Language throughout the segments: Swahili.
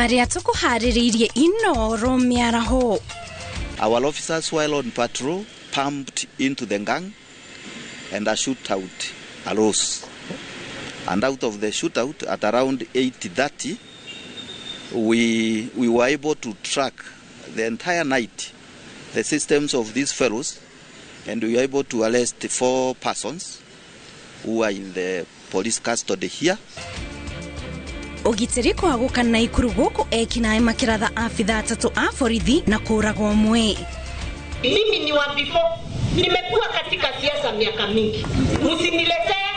Maria tukuhariririe inoro miaraho. Our officers, while on patrol, pumped into the gang and a shootout arose. And out of the shootout, at around 8:30, we were able to track the entire night the systems of these fellows, and we were able to arrest 4 persons who are in the police custody here. Ogitiri kwa gukana ikuru guku ekinae makiratha afitha 3 a borithi na kuragwo mwe. Mimi ni wa before, nimekuwa katika siasa miaka mingi. Msiniletee,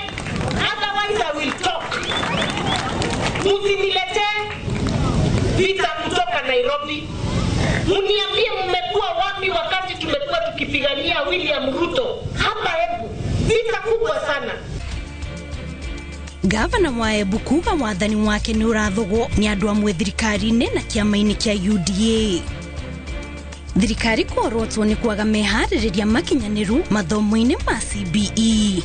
otherwise I will talk. Msiniletee vita kutoka Nairobi. Mniambie mmekuwa wapi wakati tumekuwa tukipigania William Ruto. Hapa hebu vita kubwa sana. Gavana wa Embu kuga wathani wake ni urathogwo ni andu amwe thirikari-ini na kiama-ini kia UDA. Thirikari korotwo ni kwaga mehaririria makinyaniru mathomo-ini ma CBE.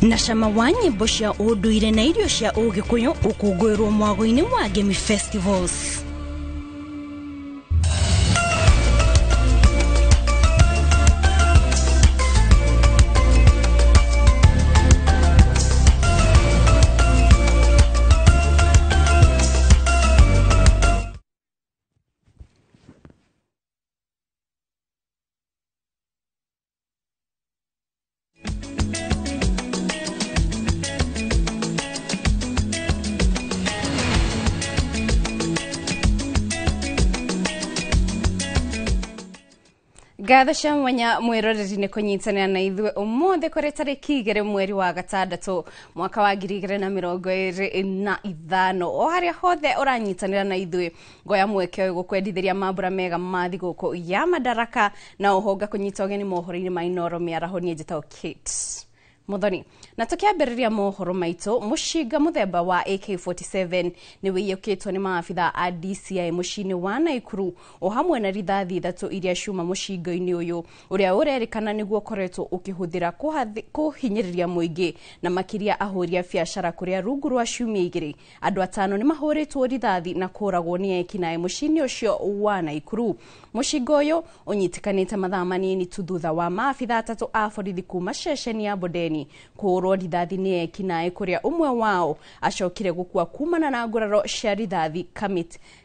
Na shama wa nyimbo cia unduire na irio cia ugikuyu ukungwirwo mwago-ini wa Game Festivals. Gatha shamwanya mwiroreri ni kunyitanira na ithwe umuthi kuri tariki 2 mweri wa gatandatu mwaka wa 2025 o haria hothe uranyitanira na ithwe ngoya mweke gukwendithiria mambura mega mathi guku ya Madaraka na uhonga kunyita ugeni mohoro-ini ma inoro miaraho ni njitao Kate Muthoni. Na tukiambiriria mohoro maito mushinga muthemba wa AK47 ni wiyukitwo ni maafitha a DCI mushini wa Naikuru o hamwe na rithathi 3 iria shuma mushinga-ini uyu uria urerikana niguo koretwo ukihuthira kuhinyiriria muingi na makiria ahuria biashara kuria rungu rwa ciumia 2 andu 5 ni mahuritwo rithathi na kuragwo ni ekinae mushini ucio wa Naikuru. Mushinga uyu unyitikanite mathaa manini tu thutha wa maafitha 3 a borithi kuma ceceni ya Bodeni kurwo rithathi ni ekinae kuria umwe wao acokire gukua kumana na nguraro cia rithathi.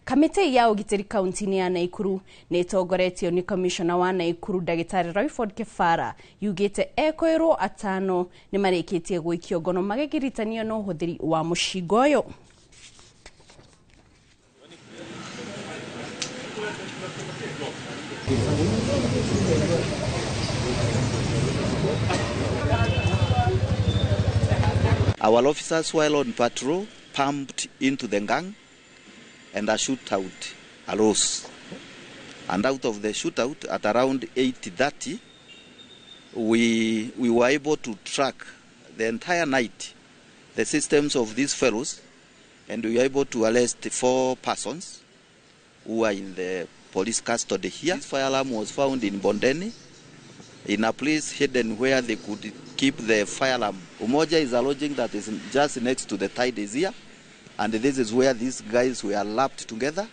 Kamiti ya ugitiri kaunti-ini ya Naikuru ni tongoretio ni commissioner wa Naikuru Dagitari Royford Kefara yugite ekoirwo 5 ni marikitie gwikio ngono magigiritanio no huthiri wa mushinga uyu. Our officers, while on patrol, pumped into the gang and a shootout arose. And out of the shootout, at around 8:30, we were able to track the entire night the systems of these fellows, and we were able to arrest 4 persons who are in the police custody here. This firearm was found in Bondeni, in a place hidden where they could keep the firearm. Umoja is a lodging that is just next to the Tide is here, and this is where these guys were lapped together.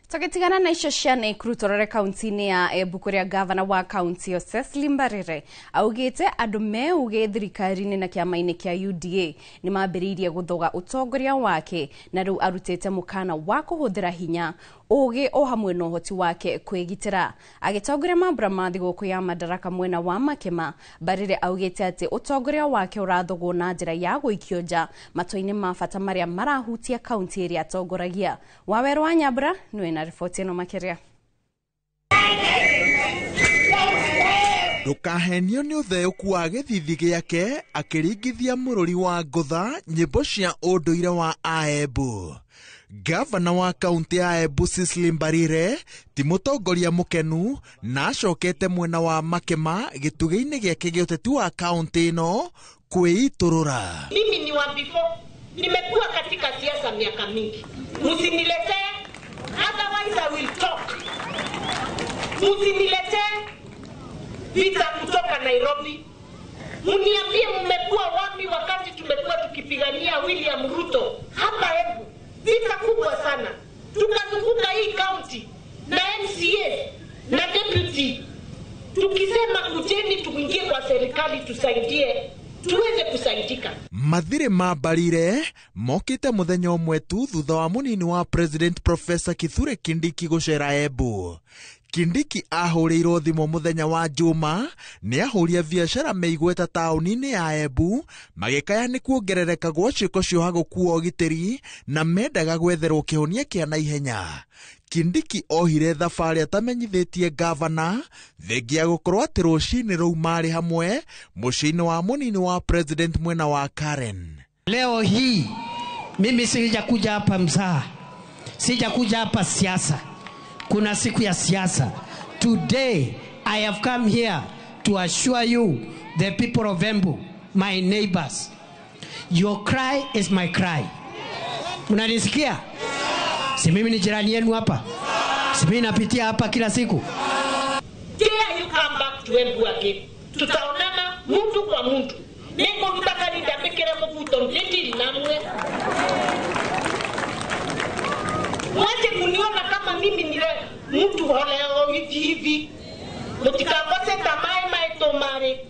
Tukitigana na icio cia Naikuru torore kaunti-ini ya Embu kuria gavana wa kaunti yo Cecily Mbarire augite andu meuge thirikari-ini na kiama-ini kia UDA ni mambiriirie guthoga utongoria wake na riu arutite mukana wa kuhuthira hinya uge o hamwe no hoti wake kwigitira. Agitongoria mambura mathi guku ya Madaraka mwena wa Makema, Mbarire augite ati utongoria wake urathogwo na njira ya guikio nja matoi-ini ma bata maria marahutia kaunti iria atongoragia. Waweru wa Nyambura niwe na riboti ino makiria. Ndukahenio ni utheuku wa githithi giake akiringithia mururi wa ngutha nyimbo cia unduire wa Aembu. Gavana wa kaunti ya Embu Cecily Mbarire ti mutongoria mukenu na acokete mwena wa Makema gituge-ini giake gia uteti wa kaunti ino kwiiturura. Mimi ni wa before, nimekuwa katika siasa miaka mingi. Msiniletee, otherwise I will talk. Msiniletee vita kutoka Nairobi. Mniambie mmekuwa wapi wakati tumekuwa tukipigania William Ruto hapa Embu. Vita kubwa sana. Tukazunguka hii county na MCA na deputy. Tukisema kujeni tuingie kwa serikali tusaidie, tuweze kusaidika. Mathire ma Mbarire mokite muthenya umwe tu thutha wa munini wa President Professor Kithure Kindiki gucera Embu. Kindiki ahũrĩirwo thimo muthenya wa Juma ni ahũria biashara meigweta taũni-inĩ ya Embu magĩkaya nĩ kuongerereka gwa ciĩko cia ũhagũku wa ũgitĩri na mendaga gwetherwo kĩhonia kĩa naihenya. Kindiki ohire thabarĩ atamenyithĩtie gavana thengia gũkorwo atĩ rũcinĩ rũu marĩ hamwe mũciĩ-inĩ wa munini wa president mwena wa Karen. Leo hii mimi sijakuja hapa mzaha, sijakuja hapa siasa. Kuna siku ya siasa. Today I have come here to assure you, the people of Embu, my neighbors, your cry is my cry. Mnanisikia? Si mimi ni jirani yenu hapa? Si mimi napitia hapa kila siku? Dare you come back to Embu again. Tutaonana mtu kwa mtu. Niko mtaka nitapekera mvuto ndeti namwe. Mwache kuniona kama mimi ni mtu holeo hivi. Mtikakose tamai maetomare.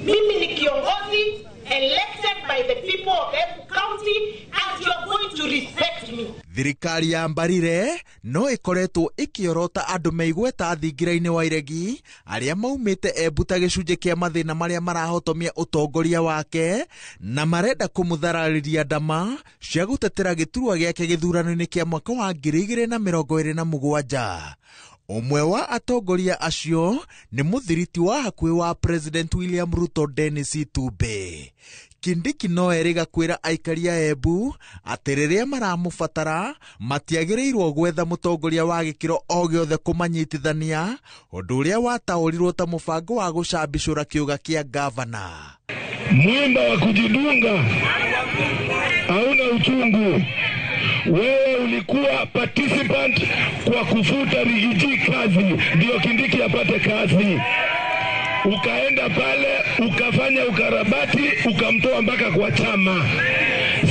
Mimi ni kiongozi elected by the people of Embu County and you are going to respect me. Thirikari ya Mbarire no ikoretwo ikiorota andu meigweta thingira-ini wa iregi aria maumite Embu ta gicunji kia mathina maria marahotomia utongoria wake na marenda kumutharariria ndama cia gutetera giturwa giake githurano-ini kia mwaka wa 2027. Umwe wa atongoria acio ni muthiriti wa hakuhi wa President William Ruto, Dennis Itumbi. Kindiki no eriga kwira aikari a Embu atĩ rĩrĩa maramubatara matiagĩrĩirwo gwetha mũtongoria wa gĩkĩro o gĩothe kũmanyitithania, ũndũ ũrĩa wataũrirwo ta mũbango wa gũcambicũra kĩũga kĩa gavana. Mwimba wa kujidunga hauna uchungu. Wewe ulikuwa participant kwa kufuta Rigiji kazi ndio Kindiki apate kazi. Ukaenda pale ukafanya ukarabati ukamtoa mpaka kwa chama.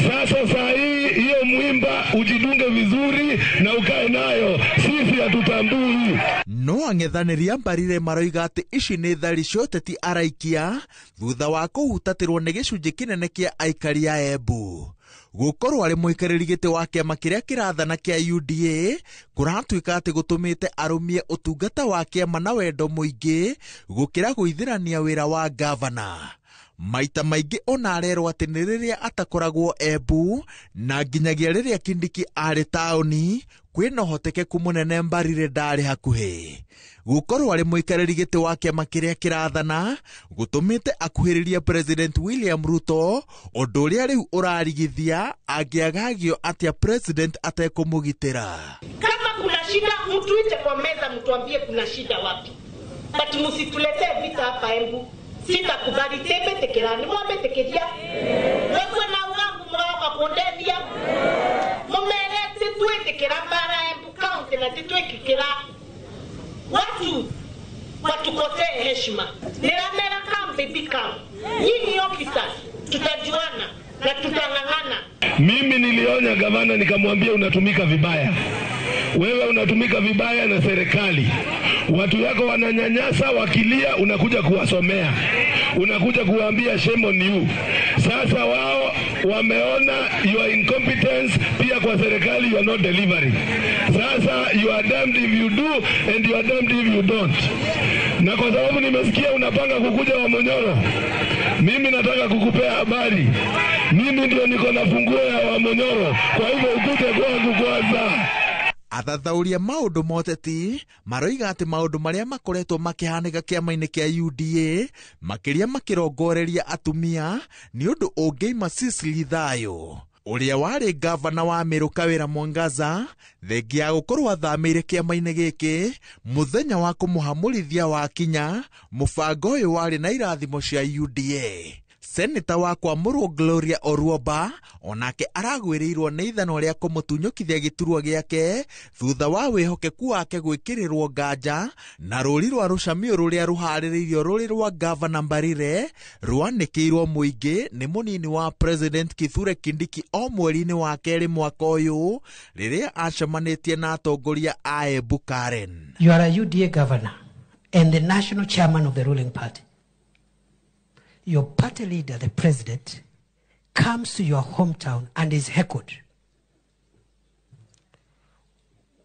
Sasa saa hii hiyo mwimba ujidunge vizuri na ukae nayo, sisi hatutambui. No ang'ethanĩria Mbarire maroiga atĩ ici nĩ thari cia ũteti araikia thutha wa kũhutatĩrwo nĩ gĩcunjĩ kĩnene kĩa aikari a Embu. Gukorwo ari muikariri giti wa kiama kiria kirathana kia UDA kuratuika ati gutumite arumie utungata wa kiama na wendo muingi gukira guithirania wira wa gavana. Maita maingi ona arerwo ati ni riria atakoragwo Embu na nginyagia riria Kindiki ari taoni kwina hotekeku munene Mbarire ndari hakuhi. Gukorwo ari muikariri giti wa kiama kiria kirathana gutumite akuhiriria President William Ruto, undu uria riu urarigithia angiagagio atia president atekumugitira. Kama kuna shida mtuite kwa meza mtuambie kuna shida wapi. But msituletee vita hapa Embu. Sitakubali tebe tekerani mwambe tekeria. Wewe na ugangu mwaka kondevia. Mumerete tuwe tekera bara Embu County na titwe kikira. Watu watukosee heshima. Niramera kam baby kam. Nyinyi officers tutajuana na tutang'ang'ana. Mimi nilionya gavana nikamwambia unatumika vibaya. Wewe unatumika vibaya na serikali. Watu yako wananyanyasa wakilia unakuja kuwasomea. Unakuja kuambia shame on you. Sasa wao wameona your incompetence pia kwa serikali, you are not delivering. Sasa you are damned if you do and you are damned if you don't. Na kwa sababu nimesikia unapanga kukuja Wamonyoro, mimi nataka kukupea habari. Mimi ndio niko na funguo ya Wamonyoro, kwa hivyo ukuje kwangu kwanza. Athathauria maundu moteti maroiga ati maundu maria makoretwo makihanika kiama-ini kia UDA makiria makirongoreria atumia ni undu ungiima Cecily thayo. uria wari gavana wa Meru Kawira Mwangaza thengia ya gukorwo athamire kiama-ini giki muthenya wa kumuhamurithia wa kinya mubango uyu wari na irathimo cia UDA. Seneta wa Kwamurwo Gloria Oruoba onake aragwiriirwo ni ithano ria kumutunyukithia giturwa giake thutha wa wihokeku wake gwikirirwo nganja na ruri rwa rucamio ruria ruhaririirio ruri rwa Gavana Mbarire rwanikirwo muingi ni munini wa President Kithure Kindiki o mweri-ini wa keri mwaka uyu riria acemanitie na atongoria a Embu Karen. You are a UDA governor and the national chairman of the ruling party. Your party leader, the president, comes to your hometown and is heckled.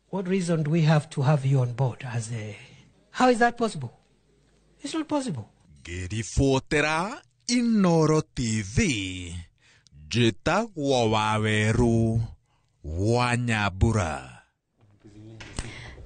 What reason do we have to have you on board as a... How is that possible? It's not possible. Ngiribotera Inooro TV, njĩtagwo Waweru wa Nyambura.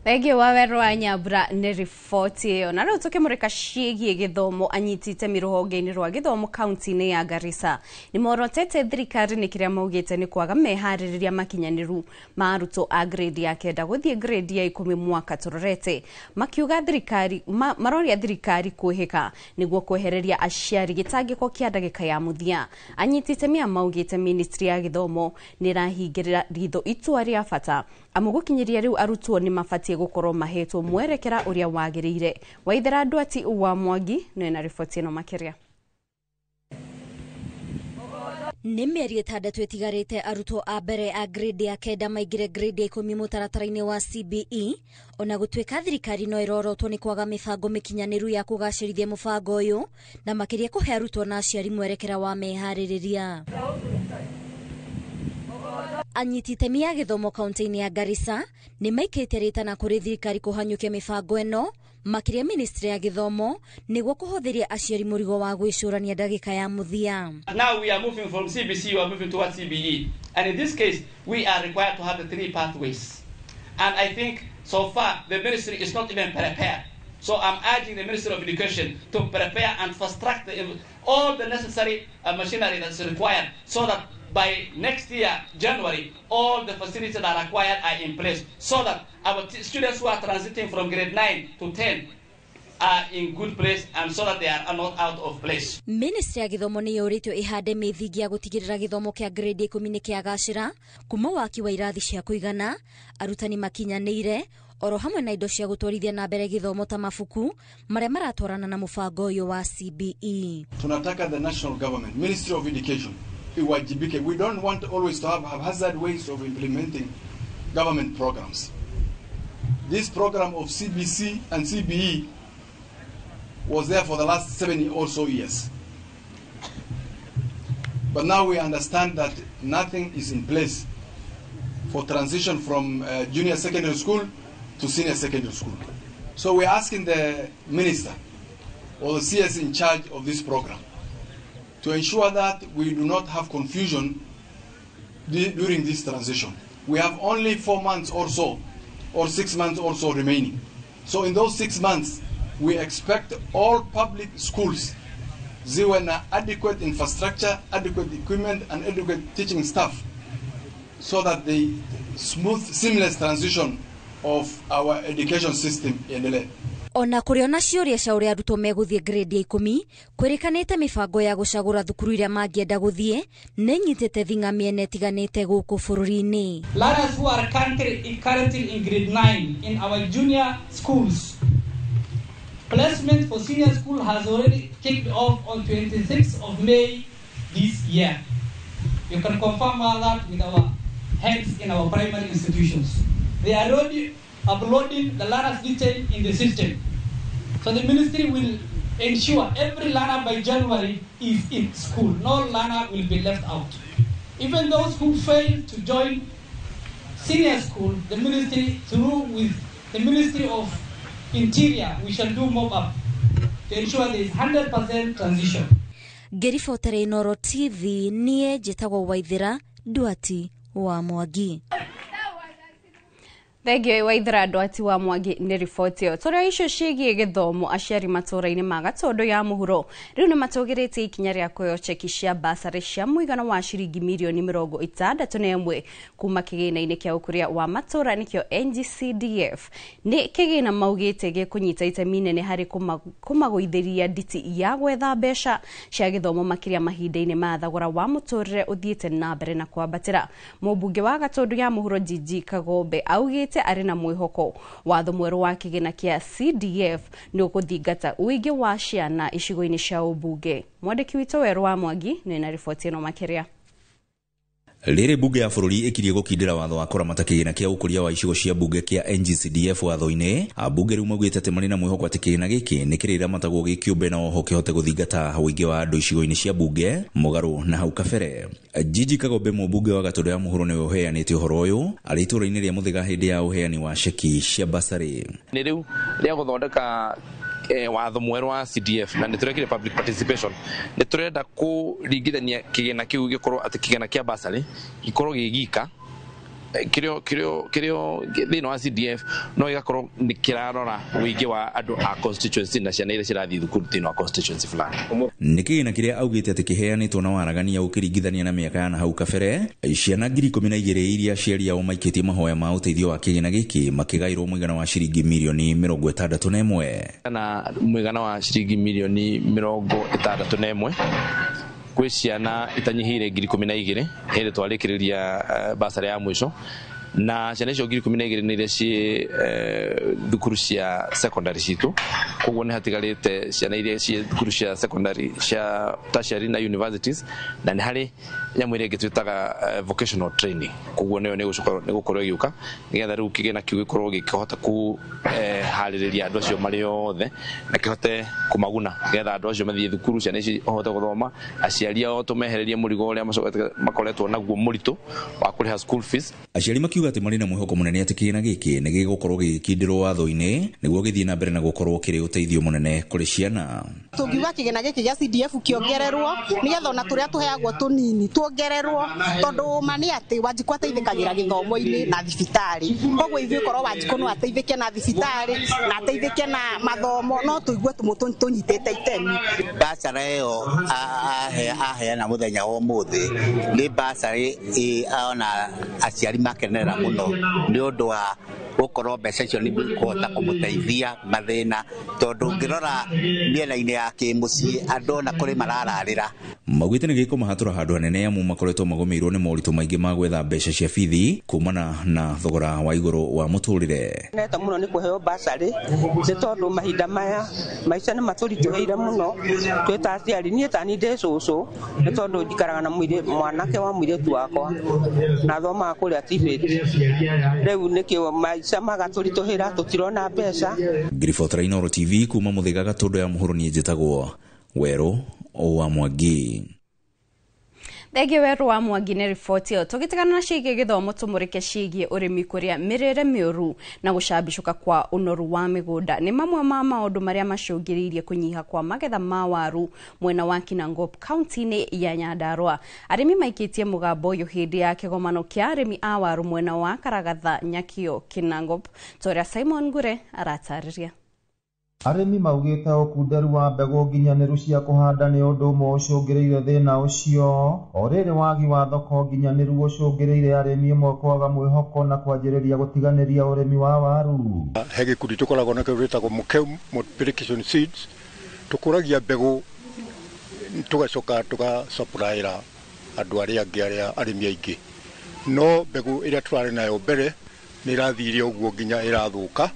Thenge Waweru wa Nyambura nĩ riboti ĩyo. Na rĩu tũkĩmũrĩka ciĩgiĩ gĩthomo, anyiti itemi rũhonge-inĩ rwa gĩthomo kaunti-inĩ ya Garissa nĩ morotete thirikari nĩ kĩrĩa maugĩte nĩ kwaga meharĩrĩria makinyanĩru ma arutwo a grade ya 9 gũthiĩ grade ya 10 mwaka tũrorete. Makiuga thirikari maroria thirikari kwĩhĩka nĩguo kwehereria aciari gĩtangĩko kĩa ndagĩka ya mũthia. Anyiti itemi maugĩte ministry ya gĩthomo nĩ ĩrahingĩrĩra ritho itua rĩa bata amu gũkinyĩria rĩu arutwo nĩ mabatie gukorwo mahetwo mwerekera uria wagĩrĩire. Waithera Ndwati wa Mwangi nĩ na riboti ĩno makĩria. Nĩ mĩeri 6 ĩtigarĩte arutwo a mbere a grade ya 9 maingĩre grade ya 10 mũtaratara-inĩ wa CBE, ona gũtuĩka thirikari no ĩrorotwo nĩ kwaga mĩbango mĩkinyanĩru ya kũgacĩrithia mũbango ũyũ na makĩria kũhe arutwo na aciari mwerekera wa meharĩrĩria. Anyiti itemi ya gĩthomo kaunti-inĩ ya Garissa nĩ maikĩte rĩtana kũrĩ thirikari kũhanyũkia mĩbango ĩno makĩria ministry ya gĩthomo nĩguo kũhũthĩria aciari mũrigo wa gwĩcũrania ndagĩka ya mũthia. Now we are moving from CBC, we are moving towards CBE, and in this case we are required to have the 3 pathways, and I think so far the ministry is not even prepared. So I'm urging the Ministry of Education to prepare and fast track all the necessary machinery that's required so that by next year, January, all the facilities that are required are in place so that our students who are transiting from grade 9 to 10 are in good place and so that they are not out of place. Ministry ya gĩthomo nĩ yũrĩtio ĩhande mĩthingi ya gũtigĩrĩra gĩthomo kĩa grade 10 nĩ kĩagacĩra, kuma waki wa irathi cia kũigana, arutani makinyanĩire, oro hamwe na indo cia gũtwarithia na mbere gĩthomo ta mabuku marĩa maratwarana na mũbango ũyũ wa CBE. Tunataka the national government, Ministry of Education, iwajibike. We don't want always to have haphazard ways of implementing government programs. This program of CBC and CBE was there for the last 7 or so years. But now we understand that nothing is in place for transition from junior secondary school to senior secondary school. So we're asking the minister or the CS in charge of this program to ensure that we do not have confusion during this transition. We have only 4 months or so, or 6 months or so remaining. So in those 6 months, we expect all public schools, they want adequate infrastructure, adequate equipment, and adequate teaching staff, so that the smooth, seamless transition of our education system iendelee. Ona kũrĩ ona ciũria cia ũrĩa arutwo megũthiĩ grade ya 10, kwĩrĩkanĩte mĩbango ya gũcagũra thukuru iria mangĩenda gũthiĩ nĩ nyitĩte thing'a mĩena ĩtiganĩte gũkũ bũrũri-inĩ. Learners who are currently in grade 9 in our junior schools, placement for senior school has already kicked off on 26th of May this year. You can confirm all that with our heads in our primary institutions. They are already uploading the learners detail in the system. So the ministry will ensure every learner by January is in school. No learner will be left out. Even those who fail to join senior school, the ministry, through with the Ministry of Interior, we shall do mop up to ensure there is 100% transition. Ngĩribotera Inooro TV, niĩ njĩtagwo Waithera Ndwati wa Mwangi. Thegio wa ithira ndwati wa Mwangi nĩ riboti ĩyo. Tũrĩa icio ciĩgiĩ gĩthomo aciari matũũra-inĩ ma Gatundu ya mũhuro rĩu nĩ matũgĩrĩtie ikinya rĩa kuoya cheki cia basarĩ cia mũigana wa ciringi mirioni 61 kuma kĩgĩna-inĩ kĩa ũkũria wa matũũra nĩkĩo NGCDF. Nĩ kĩgĩna maugĩte gĩkũnyita itemi inene harĩ kũmagũithĩria nditi ya gwetha mbeca cia gĩthomo makĩria mahinda-inĩ ma thogora wa mũtũrĩre ũthiĩte na mbere na kwambatĩra. Mũmbunge wa Gatundu ya mũhuro Gigi Kagombe augĩte arĩ na mwĩhoko watho mwerũ wa kĩgĩna kĩa CDF nĩ ũgũthingata ũingĩ wa ciana icigo-inĩ cia ũmbunge. Mwandĩki witũ Werũ wa Mwangi nĩ na riboti ĩno makĩria. Rĩrĩ bunge ya bũrũri ĩkirie gũkindĩra watho wa kũramata kĩgĩna kĩa ũkũria wa icigo cia bunge kĩa NGCDF watho-inĩ, ambunge rĩu maugĩte atĩ marĩ na mwĩhoko atĩ kĩgĩna gĩkĩ nĩ kĩrĩramatagwo gĩkĩũmbe na oho kĩhote gũthingata ũingĩ wa andũ icigo-inĩ cia bunge mũgarũ na hau kabere. Gigi Kagombe mũmbunge wa Gatundu ya mũhuro nĩwe ũheanĩte ũhoro ũyũ arĩ itũũra-inĩ rĩa Mũthĩga hĩndĩ ya ũheani wa ceki cia basarĩ. Nĩ rĩu rĩa gũthondeka watho mwerũ wa CDF na nĩ tũrekire public participation. Nĩ tũrenda kũringithania kĩgĩna kĩu gĩkorwo atĩ kĩgĩna kĩa basarĩ gĩkorwo gĩgika kĩrĩo thĩinĩ wa CDF no gĩgakorwo nĩ kĩrarora ũingĩ wa andũ a constituency na ciana iria cirathiĩ thukuru thĩinĩ wa constituency fulani. Nĩ kĩgĩna kĩrĩa augĩte atĩ kĩheanĩtwo na waragania ũkĩringithania na mĩaka ya nahau kabere, ciana 12,000 iria aciari ao maikĩtie mahoya ma ũteithio wa kĩgĩna gĩkĩ makĩgaĩrwo mũigana wa ciringi mirioni 61 na mũigana wa ciringi mirioni 61 kwĩ ciana itanyihĩire 12,000 hĩndĩ twarĩkĩrĩria basarĩ ya mũico, na ciana icio 12,000 nĩ iria ciĩ thukuru cia secondary citũ. Koguo nĩ hatigarĩte ciana iria ciĩ thukuru cia secondary cia tertiary na universities, na nĩ harĩ nyamũ iria ĩngĩ twĩtaga vocational training. Koguo nĩyo nĩ gũkorwo ĩgĩũka nĩgetha rĩu kĩgĩna kĩu gĩkorwo gĩkĩhota kũharĩrĩria andũ acio marĩ othe na kĩhote kũmaguna nĩgetha andũ acio mathiĩ thukuru, ciana ici ahote gũthoma, aciari ao tũmehererie mũrigo ũrĩa makoretwo naguo mũritũ wa kũrĩha school fees. Aciari makiuga atĩ marĩ na mwĩhoko mũnene atĩ kĩgĩna gĩkĩ nĩ gĩgũkorwo gĩkindĩrwo watho-inĩ nĩguo gĩthiĩ na mbere na gũkorwo kĩrĩ ũteithio mũnene kũrĩ ciana. Tũngiuga kĩgĩna gĩkĩ gĩa CDF kĩongererwo nĩgetha ona tũrĩa tũheagwo tũnini tuongererwo, tondũ ma nĩ atĩ Wanjikũ ateithĩkagĩra gĩthomo-inĩ na thibitarĩ. Koguo ithuĩ korwo Wanjikũ no ateithĩke na thibitarĩ na ateithĩke na mathomo, no tũigue tũnyitĩte itemi. Basarĩ ĩyo aheana mũthenya wa ũmũthĩ nĩ basarĩ ona aciari makenera mũno nĩ ũndũ wa gũkorwo mbeca icio nĩ kũhota kũmũteithia mathĩna, tondũ ngĩrora mĩena-inĩ ya kĩmũciĩ andũ ona kũrĩ marararĩra. Maugĩte nĩ gĩkũmahatũra handũ hanene amu makoretwo magũmĩirwo nĩ moritũ maingĩ ma gwetha mbeca cia bithi kumana na thogora wa igũrũ wa mũtũrĩre. Neta mũno nĩ kũheo basarĩ nĩ tondũ mahinda maya maica nĩ matũritũhĩire mũno twĩta aciari. Niĩ ta niĩ ndĩ cũcũ nĩ tondũ njikaraga na mwanake wa mũirĩtu wakwa na thomaga kũrĩa TVET. Rĩu nĩkĩo maica magatũritũhĩra tũtirona mbeca. Ngiribotera Inooro TV kuma Mũthĩga Gatundu ya mũhuro niĩ njĩtagwo Werũ wa Mwangi. Thegio Werũ wa Mwangi nĩ riboti ĩyo. Tũgĩtigana na ciĩgiĩ gĩthomo tũmũrĩke ciĩgiĩ ũrĩmi kũrĩa mĩrĩre mĩũru na gũcambicũka kwa ũnoru wa mĩgũnda nĩ mamwe ma maũndũ marĩa macũngĩrĩirie kũnyiha kwa magetha ma waru mwena wa Kinangop kaunti-inĩ ya Nyandarua. Arĩmi maikĩtie mũgambo ũyũ hĩndĩ ya kĩgomano kĩa arĩmi a waru mwena wa Karagatha, Nyakio, Kinangop. Toria Simon Ngure aratarĩria. Arĩmi maugĩte ũkunderu wa mbegũ nginyanĩru cia kũhanda nĩ ũndũ ũmwe ũcũngĩrĩire thĩna ũcio, o rĩrĩ wagi wa thoko nginyanĩru ũcũngĩrĩire arĩmi amwe kwaga mwĩhoko na kwanjĩrĩria gũtiganĩria ũrĩmi wa waru. He gĩkundi tũkoragwo nakĩo gĩtagwo Mukeu Multiplication Seeds, tũkũragia mbegũ tũgacoka tũgacapuraĩra andũ arĩa angĩ arĩa arĩmi aingĩ, no mbegũ ĩrĩa tũrarĩ nayo mbere nĩ ĩrathire ũguo nginya ĩrathũka.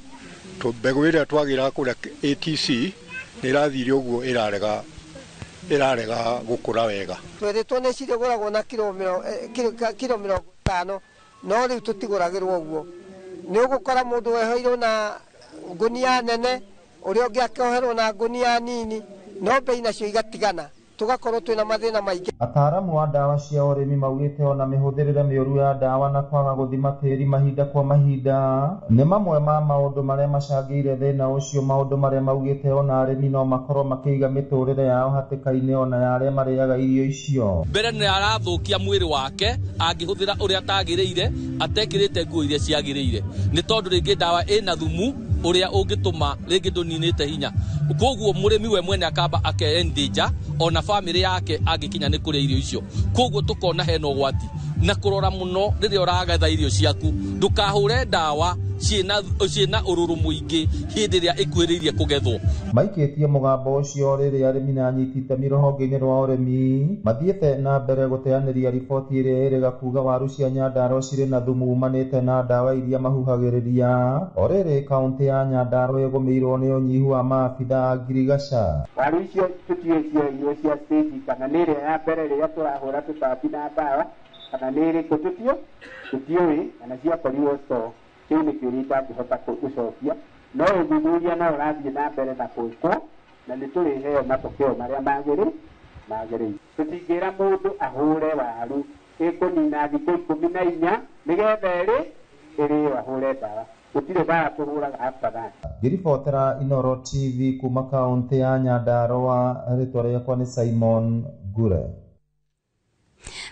Mbegũ ĩrĩa twagĩra kũrĩa ATC nĩ ĩrathire ũguo ĩrarega gũkũra wega. Twĩrĩtwo nĩ cirĩgũragwo na kilo 50, no rĩu tũtigũragĩrwo ũguo. Nĩ ũgũkora mũndũ wehoirwo na ngunia nene, ũrĩa ũngĩ akoherwo na ngunia nini, no mbei nacio igatigana. tugakorwo twina mathina maingi. Ataaramu wa ndawa cia ũrĩmi maugĩte ona mĩhũthĩrĩre mĩũru ya ndawa na kwaga gũthima tĩri mahinda kwa mahinda nĩ mamwe ma maũndũ marĩa macangĩire thĩna ũcio, maũndũ marĩa maugĩte ona arĩmi no makorwo makĩiga mĩtũrĩre yao hatĩka-inĩ ona ya arĩa marĩaga irio icio. Mbere nĩ arathũkia mwĩrĩ wake angĩhũthĩra ũrĩa atagĩrĩire, atekĩrĩte nguo iria ciagĩrĩire, nĩ tondũ rĩngĩ ndawa ĩna thumu ũrĩa ũngĩtũma rĩngĩ ndũninĩte hinya. Koguo mũrĩmi we mwene akamba akeendanger ona famĩlĩ yake angĩkinya nĩ kũrĩa irio icio. Koguo tũkona hena ũgwati na kũrora mũno rĩrĩa ũragetha irio ciaku, ndũkahũre ndawa ciĩna ũrũrũ mũingĩ hĩndĩ ĩrĩa ĩkuhĩrĩirie kũgethwo. Maikĩtie mũgambo ũcio rĩrĩa arĩmi na anyiti itemi rũhonge-inĩ rwa ũrĩmi mathiĩte na mbere gũteanĩria riboti ĩrĩa ĩrĩga kuga waru cia Nyandarua cirĩ na thumu umanĩte na ndawa iria mahuhagĩrĩria. O rĩrĩ kaunti ya Nyandarua ĩgũmĩirwo nĩ ũnyihu wa maabitha a ngirigaca. Waru icio tũtiũĩ irio cia stage kana nĩ ĩrĩa ya mbere rĩrĩa tũrahũra tũtambi na ndawa kana nĩ ĩrĩkũ tũtiũĩ kana ciakorirwo store. Kĩu nĩ kĩũria itangĩhota gũcokia, no ũthuthuria no ũrathiĩ na mbere na gwĩkwo na nĩ tũrĩheo matokeo marĩa magĩrĩire. Tũtingĩra mũndũ ahũre waru ĩkũnina thikũ 14 nĩgetha ĩrĩo ahũre ndawa. Gũtirĩ ndawa tũhũraga after that. Ngĩribotera Inooro TV kuma kaunti ya Nyandarua, rĩtwa rĩakwa nĩ Simon Ngure.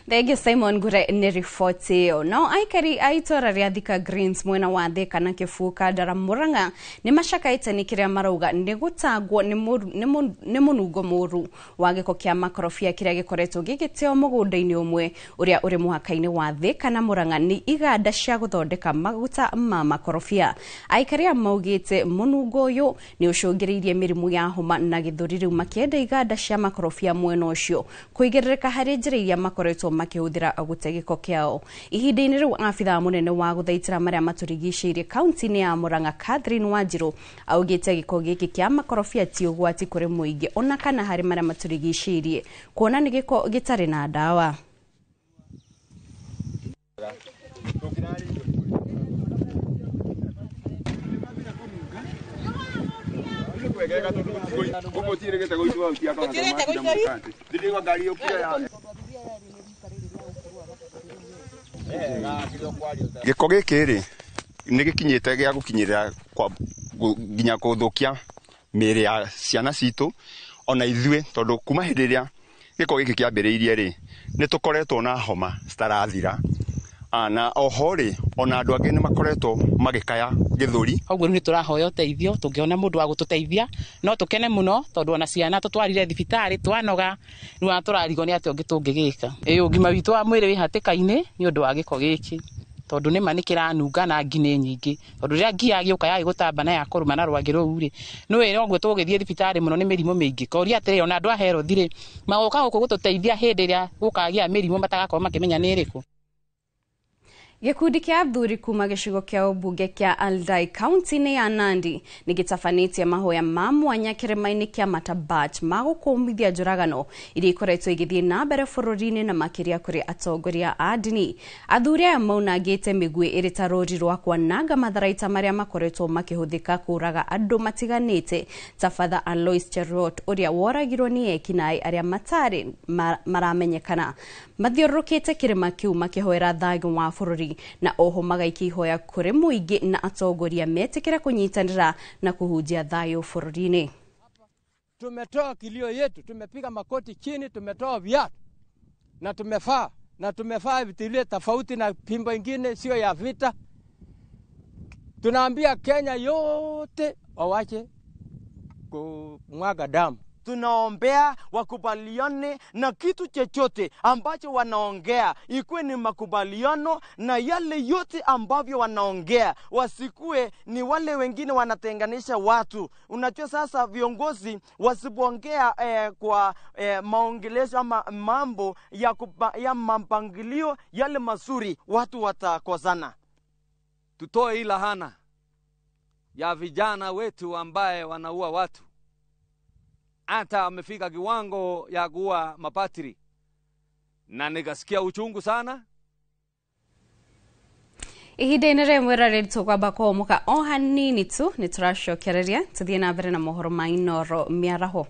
Thenge Simon Ngure nĩ riboti ĩyo. Nao aikari a itũra rĩa Thika Greens mwena wa Thika na Kĩbuka Ndara Mũrang'a nĩ macakaĩte nĩ kĩrĩa marauga nĩ gũtangwo nĩ mũnungo mũru wa gĩko kĩa makorobia kĩrĩa gĩkoretwo gĩgĩteo mũgũnda-inĩ ũmwe ũrĩa ũrĩ mũhaka-inĩ wa Thika na Mũrang'a nĩ iganda cia gũthondeka maguta ma makorobia. Aikari a maugĩte mũnungo ũyũ nĩ ũcũngĩrĩirie mĩrimũ ya homa na gĩthũri, rĩu makĩenda iganda cia makorobia mwena ũcio kũigĩrĩrĩka harĩ njĩra iria makoretwo makĩhũthĩra gũte gĩko kĩao. Ihinda-inĩ rĩu abithaa mũnene wa gũthaitĩra marĩa matũrigicĩirie kaunti-inĩ ya Mũrang'a Catherine Wanjiru augĩte gĩko gĩkĩ kĩa makorobia ti ũgwati kũrĩ mũingĩ ona kana harĩ marĩa matũrigicĩirie, kuona nĩ gĩko gĩtarĩ na ndawa. Gĩko gĩkĩ rĩ nĩ gĩkinyĩte gĩa gũkinyĩra nginya gũthũkia mĩĩrĩ ya ciana citũ ona ithuĩ, tondũ kuma hĩndĩ ĩrĩa gĩko gĩkĩ kĩambĩrĩirie rĩ nĩ tũkoretwo na homa citarathira, na oho rĩ ona andũ angĩ nĩ makoretwo magĩkaya gĩthũri. Koguo nĩ tũrahoya ũteithio, tũngĩona mũndũ wa gũtũteithia no tũkene mũno, tondũ ona ciana tũtwarire thibitarĩ twanoga, nĩ tũrarigwo nĩ atĩ ũngĩ tũngĩgĩka. Ũgima witũ wa mwĩrĩ wĩ hatĩka-inĩ nĩ ũndũ wa gĩko gĩkĩ, tondũ nĩ ma nĩ kĩranunga na ngi nĩ nyingĩ, tondũ rĩrĩa ngi yagĩũka yagĩ gũtamba na yakũrũma na rwagĩ rũu rĩ nĩ wĩra ũguo tũgĩthiĩ thibitarĩ mũno nĩ mĩrimũ mĩingĩ. Koria atĩrĩ ona andũ a health rĩ magoka gũkũ gũtũteithia hĩndĩ ĩrĩa gũkagĩa mĩrimũ matagakorwo makĩmenya nĩ ĩrĩkũ. Gĩkundi kĩa athuri kuma gĩcigo kĩa ũmbunge kĩa Aldai kaunti-inĩ ya Nandi nĩ gĩtabanĩtie mahoya ma mwanya kĩrĩma-inĩ kĩa Matabat ma gũkũmithia njũragano iria ikoretwo igĩthiĩ na mbere bũrũri-inĩ na makĩria kũrĩ atongoria a ndini. Athuri aya maunangĩte mĩguĩ ĩrĩ ta rũri rwa kwananga matharaita marĩa makoretwo makĩhũthĩka kũraga andũ matiganĩte ta Father Alois Cherot ũrĩa woragirwo nĩ ekinaĩ arĩa matarĩ maramenyekana. Mathiũrũrũkĩte kĩrĩma kĩu makĩhoera thayũ wa bũrũri na oho magaikia ihoya kũrĩ mũingĩ na atongoria metĩkĩre kũnyitanĩra na kũhunjia thayũ bũrũri-inĩ. Tumetoa kilio yetu, tumepiga makoti chini, tumetoa viatu na tumefaa vitilie tofauti na pimbo ingine sio ya vita. Tunaambia Kenya yote wawache kumwaga damu. Tunaombea wakubaliane na kitu chochote ambacho wanaongea, ikuwe ni makubaliano, na yale yote ambavyo wanaongea wasikue ni wale wengine wanatenganisha watu. Unajua sasa viongozi wasipoongea kwa maongelesho ama mambo ya mapangilio yale mazuri, watu watakosana. Tutoe ila hana ya vijana wetu ambaye wanaua watu, hata amefika kiwango ya kuua mapatri, na nikasikia uchungu sana. Ihinda-inĩ rĩmwe rĩtũkwamba kũhũmũka o hanini tu nĩ tũracokereria tũthiĩ na mbere na mohoro ma Inooro mĩaraho.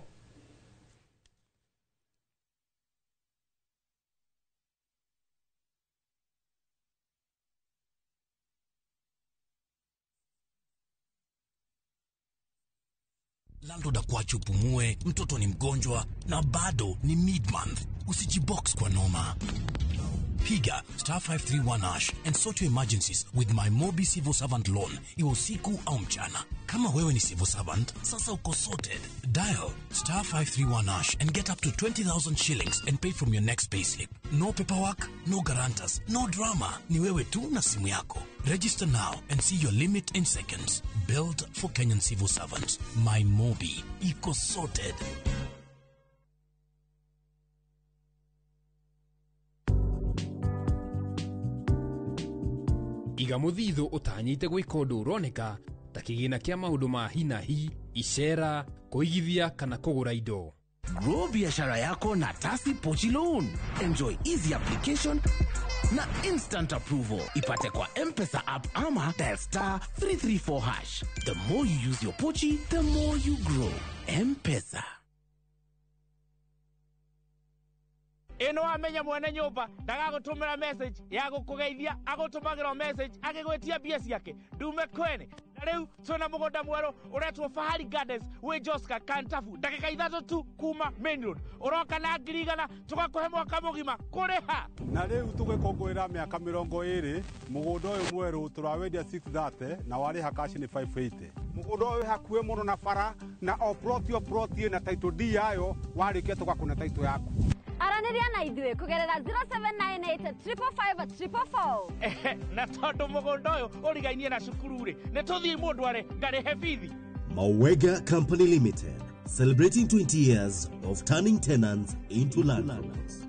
landlord akuache upumue, mtoto ni mgonjwa na bado ni mid-month. Usijibox kwa noma. Piga *531# and sort your emergencies with my Mobi Civil Servant Loan, iwe usiku au mchana. Kama wewe ni civil servant, sasa uko sorted. Dial *531# and get up to 20,000 shillings and pay from your next payslip. No paperwork, no guarantors, no drama. Ni wewe tu na simu yako. Register now and see your limit in seconds. Built for Kenyan civil servants. My Mobi, iko sorted. Iga muthithu utanyite gwika undu uroneka ta kigina kia maundu ma hinahi, icera, kuigithia kana kugura indo. Grow biashara yako na Tasi Pochi Loan. Enjoy easy application na instant approval. Ipate kwa M-Pesa app ama dial *334#. The more you use your Pochi, the more you grow. M-Pesa. Eno amenya mwene nyumba ndagagutumira message ya gukugeithia agutumagira message agigwetia bia ciake ndume kwene na riu twina mugunda mwero uretwo Fahari Gardens we Joska Kantafu ndagika 3 tu kuma main road uroka na ngirigana tugakuhe mwaka mugima kuriha na riu tugikongwira miaka 20 mugunda uyu mweru turawendia 630 na wari hakashi ni 580 mugunda uyu hakuwe muno na bara na oproti na title D yayo warike tugakuna title yaku Araniria na idue kugerera 0798555444. Na tondu mugondo uyu urigainie na cukuru ri ne tuthii mundu are ngarihe bithi. Mawega Company Limited, celebrating 20 years of turning tenants into landlords.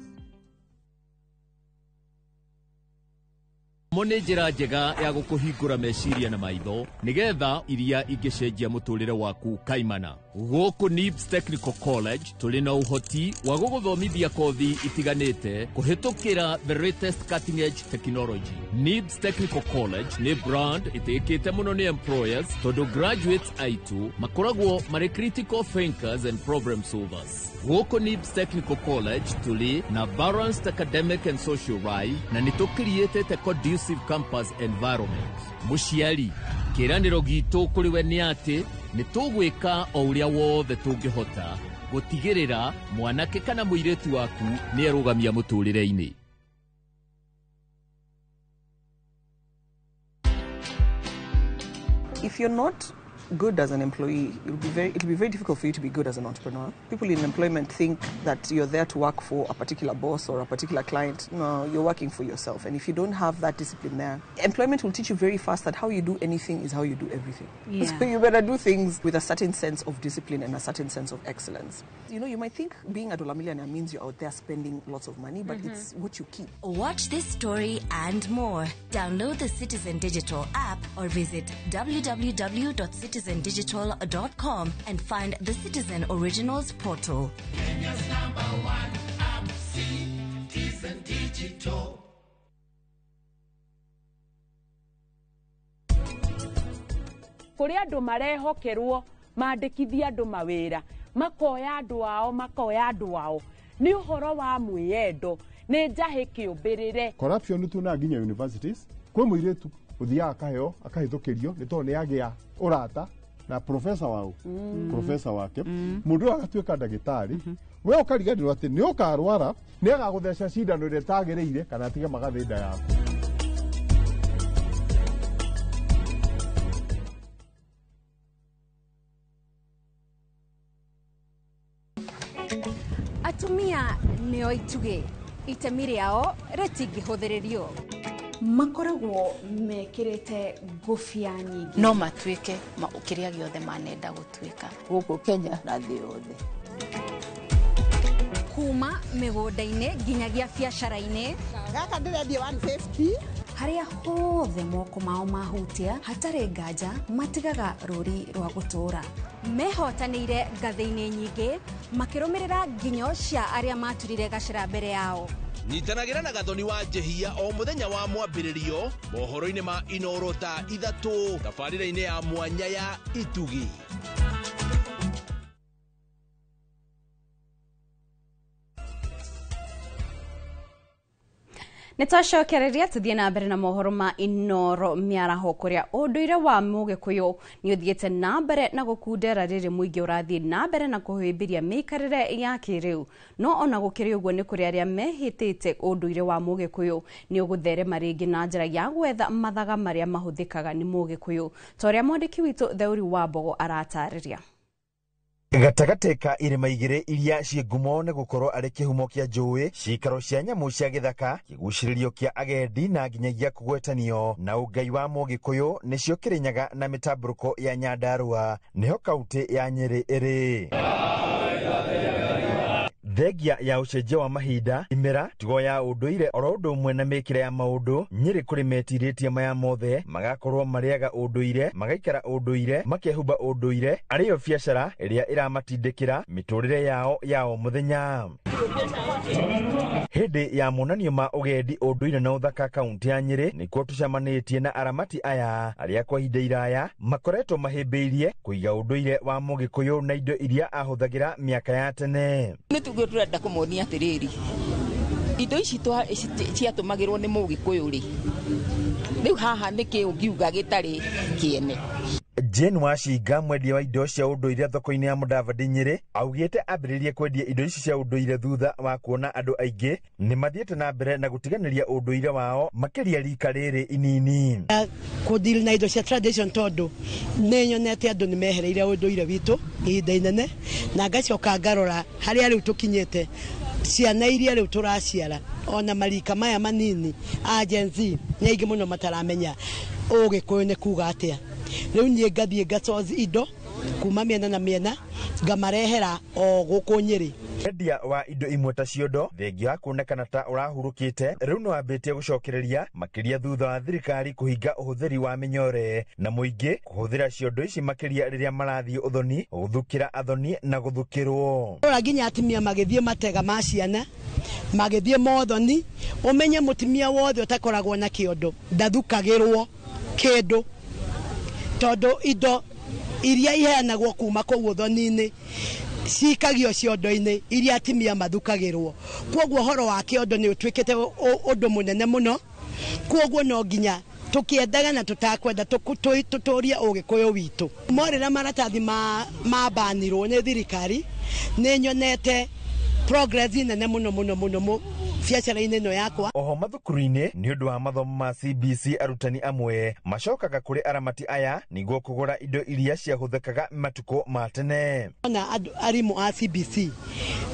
Mone njira njega ya gukuhingura meciria na maitho nigetha iria ingicenjia muturire waku kaimana. Guku NIBS Technical College tuli na uhoti wa guguthomithia kothi itiganite kuhitukira the latest cutting edge technology. NIBS Technical College ni brand itikite muno ni employers tondu graduates aitu makoragwo mari critical thinkers and problem solvers. Guku NIBS Technical College tuli na balanced academic and social life na nitukiriete conducive campus environment. Mushiari kiraniro gitu kuri we ni ati nitugwika o uria wothe tungihota gutigirira mwanake kana muiretu waku ni arugamia muturire-ini. If you're not good as an employee, it'll be very difficult for you to be good as an entrepreneur. People in employment think that you're there to work for a particular boss or a particular client. No, you're working for yourself. And if you don't have that discipline there, employment will teach you very fast that how you do anything is how you do everything. Yeah. So you better do things with a certain sense of discipline and a certain sense of excellence. You know, you might think being a dollar millionaire means you're out there spending lots of money, but it's what you keep. Watch this story and more. Download the Citizen Digital app or visit www.citizendigital.com and find the Citizen Originals portal. Kenya's #1 app, Citizen Digital. Kuri andu marehokerwo mandikithia andu mawira makoya andu ao ni uhoro wa mwiyendo ni njahi kiumbirire. Corruption tuna nginya universities kwe muiretu uthiaga kaheo akahithukirio ni tondu ni agia urata na professor wao professor wake mundu agatuika ndagitari we ukariganirwo ati ni ukarwara ni agagutheca cindano ire tagiriire kana atige magathinda yaku. Atumia nio ituge itemi riao ritingihũthĩrĩrio. Makoragwo mekĩrĩte ngũbia nyingĩ no matuĩke kĩrĩa gĩothe manenda gũtuĩka gũkũ Kenya na thĩ yothe. Kuma mĩgũnda-inĩ nginyagia biacara-inĩ. Gaka ndĩrendia 150. Harĩa hothe moko mao mahutia hatarĩ nganja matigaga rũri rwa gũtũra. Mehotanĩire ngathĩ-inĩ nyingĩ makĩrũmĩrĩra nginyo cia arĩa maturire gacĩra mbere yao. Nyitanagĩra na Gathoni wa Njehia o muthenya wa mwambĩrĩrio mohoro-inĩ ma Inooro ta 3 tabarĩra-inĩ ya mwanya ya Itugi. Nitwacokereria tuthie na mbere na mohoro ma Inoro miaraho kuria unduire wa Mugikuyu ni uthiete na mbere na gukundera riri muingi urathie na mbere na kuhimbiria mikarire ya kiriu no ona gukiri uguo ni kuri aria mehitite unduire wa Mugikuyu ni ugutherema ringi na njira ya gwetha mathaga maria mahuthikaga ni Mugikuyu toria mwandiki witu Theuri wa Mbogo aratariria. Gatagate ka irima igire iria cie ngumo ne gukorwo ari kihumo kia njui cikaro cia nyamu cia githaka kiguciririo kia agendi na nginyagia kugwetanio na ugai wa Mugikuyu nicio Kirinyaga na mitamburuko ya Nyandarua niho kaunti ya Nyeri iri. Thegia ya ucenjia wa mahinda imera tigo ya unduire oro undu umwe na mikire ya maundu Nyeri kuri metiritie maya mothe magakorwo mariaga unduire magaikara unduire makehumba unduire ariyo biacara iria iramatindikira miturire yao muthenya. Hindi ya monanio ma ugendi unduire na uthaka kaunti ya Nyeri nikuo tucamanitie na aramati aya aria kwa ihinda iraya makoretwo mahimbiirie kuiga unduire wa Mugikuyu na indo iria ahuthagira miaka ya tene. Nitugo turenda kumuonia atiriri indo ici ciatumagirwo ni Mugikuyu ri riu haha niki ungiuga gitari kiene. Jane Washinga mwendia wa indo cia unduire thoko-ini ya Mudavadi Nyeri augite ambiririe kwendia indo ici cia unduire thutha wa kuona andu aingi ni mathiete na mbere na gutiganiria unduire wao makiria rika riri inini. Kudil na indo cia tradition tondu nenyonete andu ni mehereire unduire witu ihinda inene na ngacoka ngarora haria riu tukinyete ciana iria riu turaciara ona marika maya manini agency nyingi muno mataramenya Ugikuyu ni kuga atia. Riu nie ngathie ngacozi indo kuma miena na miena ngamarehera o guku Nyeri. Endia wa indo imwe ta ciondo thengia wa kuonekana ta urahurukite riu no ambitie gucokereria makiria thutha wa thirikari kuhinga uhuthiri wa minyore na muingi kuhuthira ciondo ici makiria riria marathie uthoni guthukira athoni na guthukirwo. Ora nginya atimia magithie matega ma ciana magithie mothoni umenye mutimia wothe utakoragwo na kiondo ndathukagirwo kindu tondu indo iria iheanagwo kuma kuu uthoni-ini cikagio ciondo-ini iria atimia mathukagirwo kwoguo horo wa kiondo ni utwikite undu munene muno kwoguo no nginya tukiendaga na tutakwenda tuturia Ugikuyu witu. Morira maratathi ma banirwo ni thirikari ni nyonete progress nene muno biacara-ini no yakwa. Oho mathukuru-ini ni undu wa mathomo ma CBC arutani amwe macokaga kuri aramati aya niguo kugura indo iria ciahuthikaga matuko ma tene. Ona arimu a CBC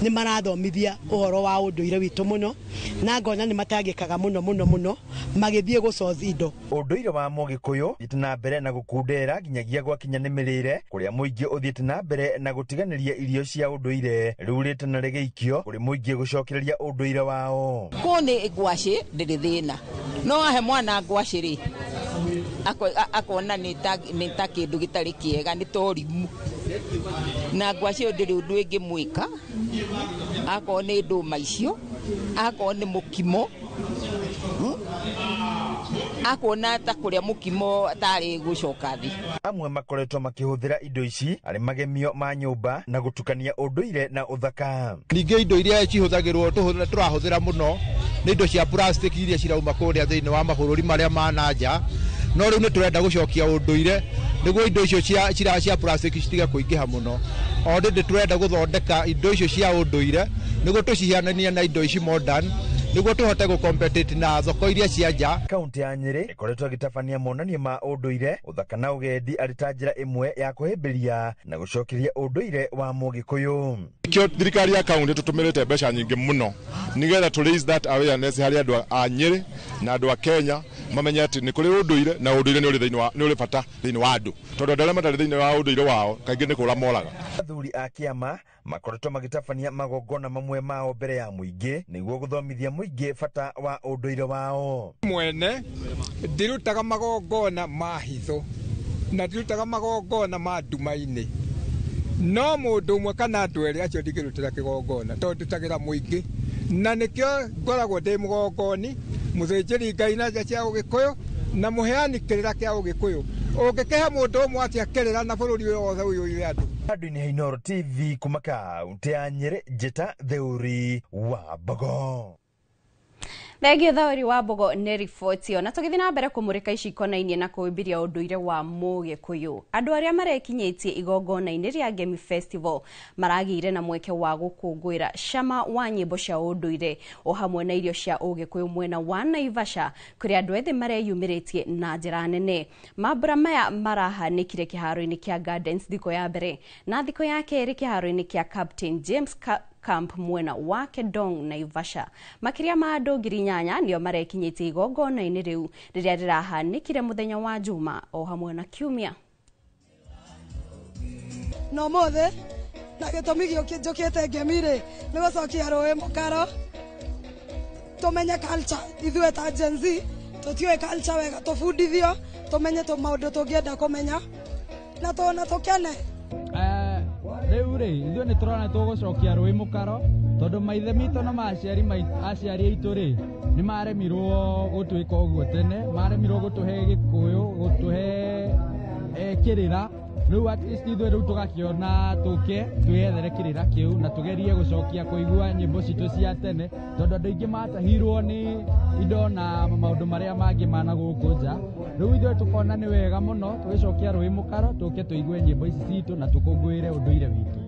ni marathomithia uhoro wa unduire witu muno na ngona ni matangikaga muno magithie gucozi indo. Unduire wa Mugikuyu thiete na mbere na gukundera nginyagia gwakinya ni mirire kuria muingi uthiete na mbere na gutiganiria irio cia unduire riu rite na rigeikio kuri muingi gucokereria unduire wao. Kone ngwaci ndiri thina no ahe mwana ngwaci ri akona ni ta kindu gitari kiega ni torimu na ngwaci ndiri undu ingi mwika akona nduma icio akona mukimo akona ta kuria mukimo tari gucoka thi. Amwe makoretwo makihuthira indo ici ari magemio ma nyumba na gutukania unduire na uthaka. Ninge indo iria cihuthagirwo turahuthira muno ni indo cia plastic iria cirauma kuria thiini wa mabũrũri maria ma nanja no riu ni turenda gucokia unduire niguo indo icio cia plastic citiga kuingiha muno. O ndi turenda guthondeka indo icio cia unduire niguo tucihianania na indo ici modern niguo tuhote gucompete na thoko iria cia nja. Kaunti ya Nyeri ikoretwo gitabania monanio ma unduire uthaka na ugendi ari ta njira imwe ya kuhimbiria na gucokeria unduire wa Mugikuyu. Kio thirikari ya kaunti tutumirite mbeca nyingi muno nigetha to raise that awareness hari andu a Nyeri na andu a Kenya mamenye ati ni kuri unduire na unduire ni uri bata thiini wa andu tondu ndare matari thiini wa unduire wao kaingi ni kura moraga. Athuri a kiama makoretwo magitabania magongona mamwe mao mbere ya muingi niguo guthomithia muingi bata wa unduire wao. Mwene ndirutaga magongona ma hitho na ndirutaga magongona ma nduma-ini no mundu umwe kana andu eri acio ndigirutira kigongona tondu ndutagira muingi na nikio ngoragwo ndi mugongoni muthinjiri Ngai na nja cia Ugikuyu na muheani kirira kia Ugikuyu ungikihe mundu umwe atia kirira na bururi wothe uyu iri andu. Andũ-inĩ ha Inoro TV kuma kaunti ya Nyeri njĩta Theuri wa Mbogo. Thegio Thawiri wa Mbogo nĩ riboti ĩyo na tũgĩthiĩ na mbere kũmũrĩka ici ikonainie na kũhĩmbĩria ũndũire wa Mũgĩkũyũ. Andũ arĩa marekinyĩtie igongona-inĩ rĩa Gemi Festival maragĩire na mweke wa gũkũngũĩra cama wa nyĩmbo cia ũndũire o hamwe na irio cia Ũgĩkũyũ mwena wa Naivasha kũrĩa andũ ethĩ mareyumĩrĩtie na njĩra nene. Mambura maya marahanĩkire kĩharo-inĩ kĩa Gardens thikũ ya mbere na thikũ ya kerĩ kĩharo-inĩ kĩa Captain James Camp mwena wa Kedong Naivasha. Makiria ma andũ 8,000 nĩo marekinyĩtie igongona-inĩ rĩu rĩrĩa rĩrahanĩkire mũthenya wa Juma o hamwe na Kiumia. No mothe na gĩtũmi gĩũkĩ njũkĩte Ngemi-rĩ nĩ gũcokia rũĩ mũkaro tũmenye culture ithuĩ ta Gen Z tũtiũĩ culture wega tũbundithio tũmenye maũndũ tũngĩenda kũmenya na tũkene. Rĩu-rĩ ithuĩ nĩ tũrona tũgũcokia rũĩ mũkaro tondũ maithe mitũ na aciari aitũ-rĩ nĩ maremirwo gũtwĩka ũguo tene, maremirwo gũtũhe Gĩkũyũ, gũtũhe kĩrĩra. Rĩu at least ithuĩ rĩu tũgakĩona tũke twĩethere kĩrĩra kĩu na tũgerie gũcokia kũigua nyĩmbo citũ cia tene tondũ andũ aingĩ matahirwo nĩ indo na maũndũ marĩa mangĩ mana gũkũ nja. Rĩu ithuĩ tũkona nĩ wega mũno tũgĩcokia rũĩ mũkaro tũke tũigue nyĩmbo ici citũ na tũkũngũĩre ũndũire witũ.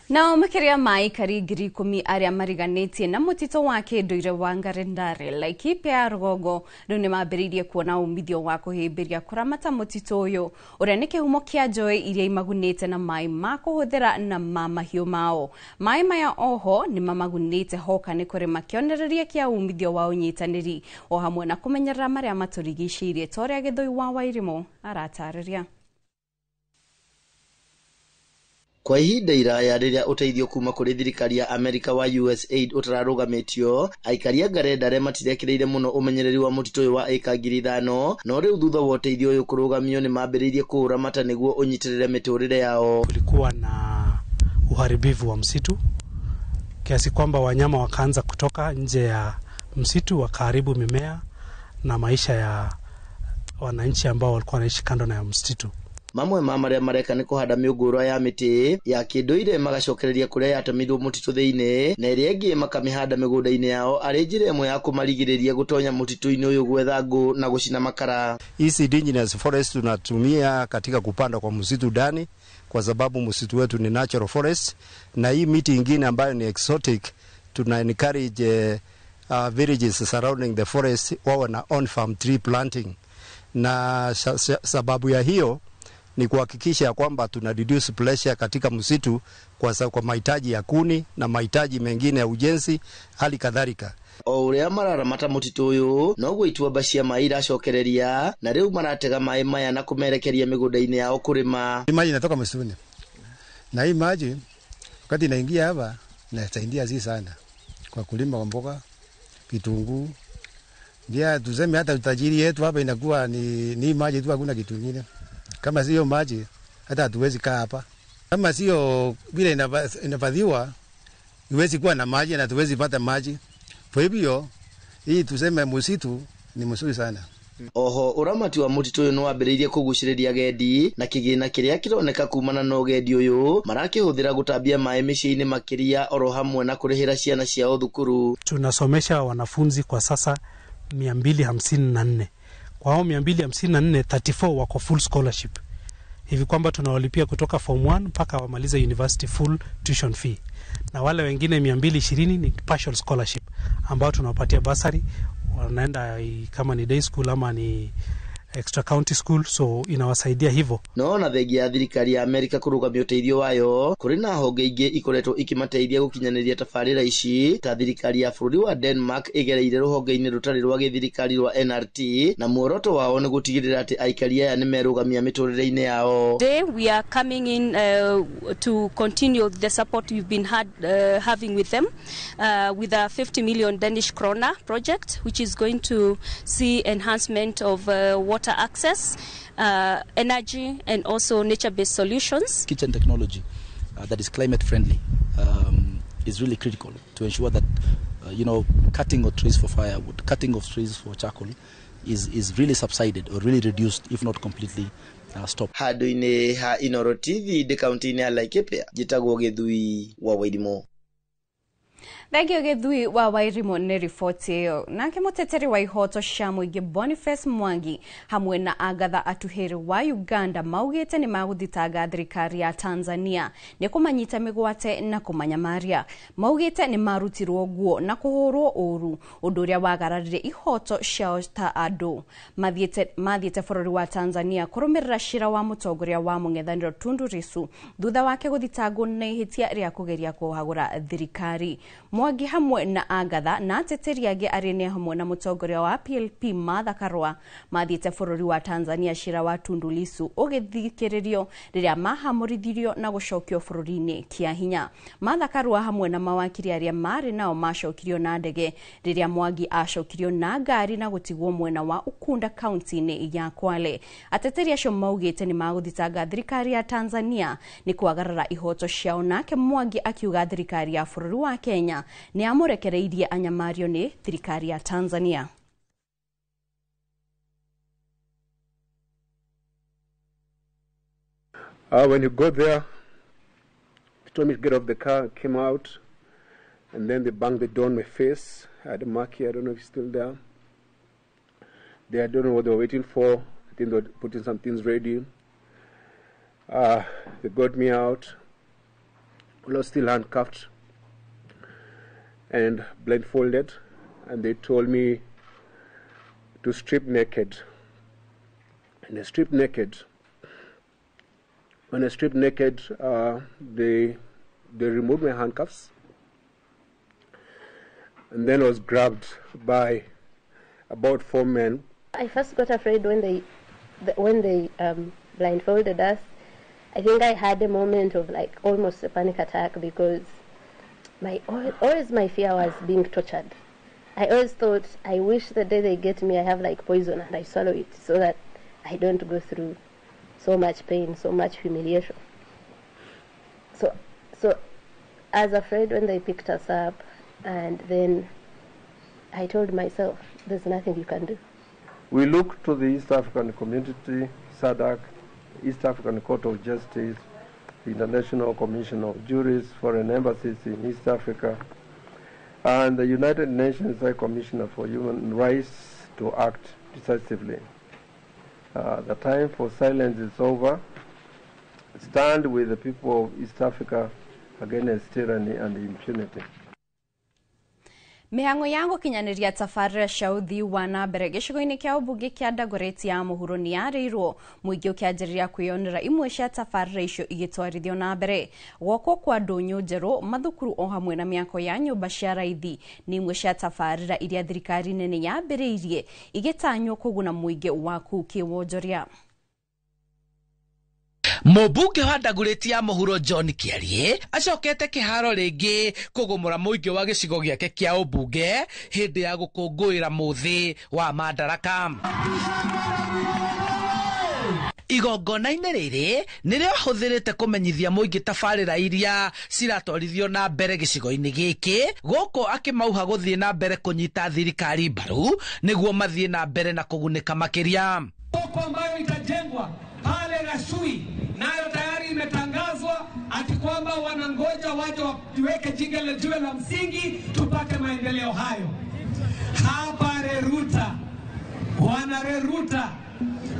Nao makiria maikari 10,000 arĩa mariganĩtie na mũtitũ wa kĩndũire wa Ngarendare Laikipia ya Rũgongo rĩu nĩ mambĩrĩirie kuona umithio wa kũhĩmbĩria kũramata mũtitũ ũyũ ũrĩa nĩ kĩhumo kĩa njũĩ iria imagunĩte na maĩ ma kũhũthĩra na ma mahiũ mao. Maĩ maya oho nĩ mamagunĩte hoka nĩ kũrĩ makĩonereria kĩa umithio wa ũnyitanĩri o hamwe na kũmenyerera marĩa matũrigicĩirie ta ũrĩa Gĩthũi wa Wairimũ aratarĩria. Kwa ihinda iraya rĩrĩa ũteithio kuma kũrĩ thirikari ya Amerika wa USAID ũtararũgamĩtio, aikari a Ngarendare matirekĩrĩire mũno ũmenyereri wa mũtitũ ũyũ wa ĩka 5,000 no rĩu thutha wa ũteithio ũyũ kũrũgamio nĩ mambĩrĩirie kũũramata nĩguo ũnyitĩrĩre mĩtũrĩre yao. Kulikuwa na uharibifu wa msitu kiasi kwamba wanyama wakaanza kutoka nje ya msitu wakaharibu mimea na maisha ya wananchi ambao walikuwa wanaishi kando na msitu. Mamwe ma marĩa mareka nĩ kũhanda mĩũngũrwa ya mĩtĩ ya kĩndũire magacokereria kũrĩa yatamirwo mũtitũ thĩinĩ na ĩrĩa ĩngĩ makamĩhanda mĩgũnda-inĩ yao arĩ njĩra ĩmwe ya kũmarigĩrĩria gũtonya mũtitũ-inĩ ũyũ gwetha ngũ na gũcina makara. Hizi indigenous forest tunatumia katika kupanda kwa msitu ndani kwa sababu msitu wetu ni natural forest, na hii miti ingine ambayo ni exotic tuna encourage villages surrounding the forest wawe na on farm tree planting, na sababu ya hiyo ni kuhakikisha kwamba tuna reduce pressure katika msitu kwa mahitaji ya kuni na mahitaji mengine ya ujenzi hali kadhalika. O ũrĩa mararamata mũtitũ ũyũ noguo ituamba cia maĩ iracokereria na rĩu maratega maĩ maya na kũmerekeria mĩgũnda-inĩ yao kũrĩma. Maji inatoka msituni na hii maji wakati inaingia hapa inasaidia sana kwa kulima mboga, vitunguu. Ndio tuseme hata utajiri yetu hapa inakuwa ni maji tu, hakuna kitu kingine. Kama sio maji hata hatuwezi kaa hapa. Kama sio vile inafadhiwa iwezi kuwa na maji na tuwezi pata maji. Kwa hivyo hii tuseme msitu ni mzuri sana. Oho uramati wa mũtitũ ũyũ nĩ wambĩrĩirie kũgucĩrĩria agendi na kĩgĩna kĩrĩa kĩroneka kumana na ũgendi ũyũ marakĩhũthĩra gũtambia maĩ mĩciĩ-inĩ makĩria oro hamwe na kũrĩhĩra ciana ciao thukuru. Tunasomesha wanafunzi kwa sasa 254. Kwa hao 254, 34 wako full scholarship. Hivi kwamba tunawalipia kutoka form 1 mpaka wamalize university full tuition fee. Na wale wengine 220 ni partial scholarship ambao tunawapatia bursary, wanaenda kama ni day school ama ni extra county school, so inawasaidia hivyo. No thengia ya thirikari ya Amerika kũrũgamia ũteithio wayo kũrĩ na honge ingĩ ikoretwo ikimateithia gũkinyanĩria tabarĩra ici ta thirikari ya bũrũri wa Denmark ĩgereire rũhonge-inĩ rũtarĩ rwa gĩthirikari rwa NRT na muoroto wao nĩ gũtigĩrĩra atĩ aikari aya nĩ merũgamia mĩtũrĩre-inĩ yao. Today we are coming in to continue the support we've been having with them with a 50 million Danish kroner project which is going to see enhancement of water access, energy and also nature-based solutions. Kitchen technology that is climate friendly is really critical to ensure that cutting of trees for firewood, cutting of trees for charcoal is really subsided or really reduced if not completely stopped. Handũ-inĩ ha Inooro TV de kaunti-inĩ ya Laikipia, jitagwo Gĩthũi wa Wairimũ. Thegio githui wa Wairimu nĩ riboti ĩyo. Nake mũteteri wa ihoto cia mũingĩ Boniface Mwangi hamwe na agatha atuhĩri wa Uganda maugĩte nĩ magũthitanga thirikari ya Tanzania nĩ kũmanyita mĩgwate na kũmanyamaria. Maugĩte nĩ marutirwo nguo na kũhũrwo ũru, ũndũ ũrĩa wagararire ihoto ciao ta andũ. Mathiĩte bũrũri wa Tanzania kũrũmĩrĩra cira wa mũtongoria wa mũng'ethanĩro Tundu Lissu thutha wake gũthitangwo na ihĩtia rĩa kũgeria kũhagũra thirikari. Mwangi hamwe na agatha na ateteri angĩ arĩa nĩ hamwe na mũtongoria wa PLP Martha Karua mathiĩte bũrũri wa Tanzania cira wa Tundu Lissu ũgĩthikĩrĩrio rĩrĩa mahamũrithirio na gũcokio bũrũri-inĩ kĩa hinya. Martha Karua hamwe na mawakiri arĩa marĩ nao macokirio na ndege rĩrĩa Mwangi acokirio na ngari na gũtigwo mwena wa Ukunda kaunti-inĩ ya Kwale. Ateteri acio maugĩte nĩ magũthitanga thirikari ya Tanzania nĩ kwagarara ihoto ciao, nake Mwangi akiuga thirikari ya bũrũri wa Kenya nĩ amũrekereirie anyamario nĩ thirikari ya Tanzania. When you go there, they told me to get off the car, came out, and then they banged the door on my face. I had a mark here, I don't know if it's still there. I don't know what they were waiting for. I think they were putting some things ready. They got me out. I was still handcuffed and blindfolded, and they told me to strip naked. And I stripped naked. When I stripped naked, they removed my handcuffs, and then I was grabbed by about 4 men. I first got afraid when they blindfolded us. I think I had a moment of like almost a panic attack because always my fear was being tortured. I always thought, I wish the day they get me I have like poison and I swallow it so that I don't go through so much pain, so much humiliation. So I was afraid when they picked us up, and then I told myself, there's nothing you can do. We look to the East African Community, SADC, East African Court of Justice, the International Commission of Juries, foreign embassies in East Africa, and the United Nations High Commissioner for Human Rights to act decisively. The time for silence is over. Stand with the people of East Africa against tyranny and impunity. Mihango yangu kinyanĩria tabarĩra cia ũthii wa na mbere gĩcigo-inĩ kĩa ũmbunge kĩa Dagoretti ya mũhuro nĩ yarĩirwo, mũingĩ ũkĩanjĩrĩria kwĩyonera imwe cia tabarĩra icio igĩtwarithio na mbere. Gwoko kwa ndũnyũ njerũ, mathukuru o hamwe na mĩako ya nyũmba cia raithi nĩ imwe cia tabarĩra iria thirikari nene yambĩrĩirie igĩtanywo kũguna mũingĩ wa kũu kĩwonjoria. Mũmbunge wa Dagoretti ya mũhuro John Kĩarie acokete kĩharo rĩngĩ kũgũmũra mũingĩ wa gĩcigo gĩake kĩa ũmbunge hĩndĩ ya gũkũngũĩra mũthĩ wa Madaraka. Igongona-inĩ rĩrĩ nĩrĩo ahũthĩrĩte kũmenyithia mũingĩ tabarĩra iria ciratwarithio na mbere gĩcigo-inĩ gĩkĩ, gũkũ akĩmauha gũthiĩ na mbere kũnyita thirikari mbaru nĩguo mathiĩ na mbere na kũgunĩka makĩria. Soko ambayo itajengwa pale Gashui nayo tayari imetangazwa ati kwamba wanangoja waje waweke jiwe la msingi tupate maendeleo hayo. Hapa Reruta, wana Reruta,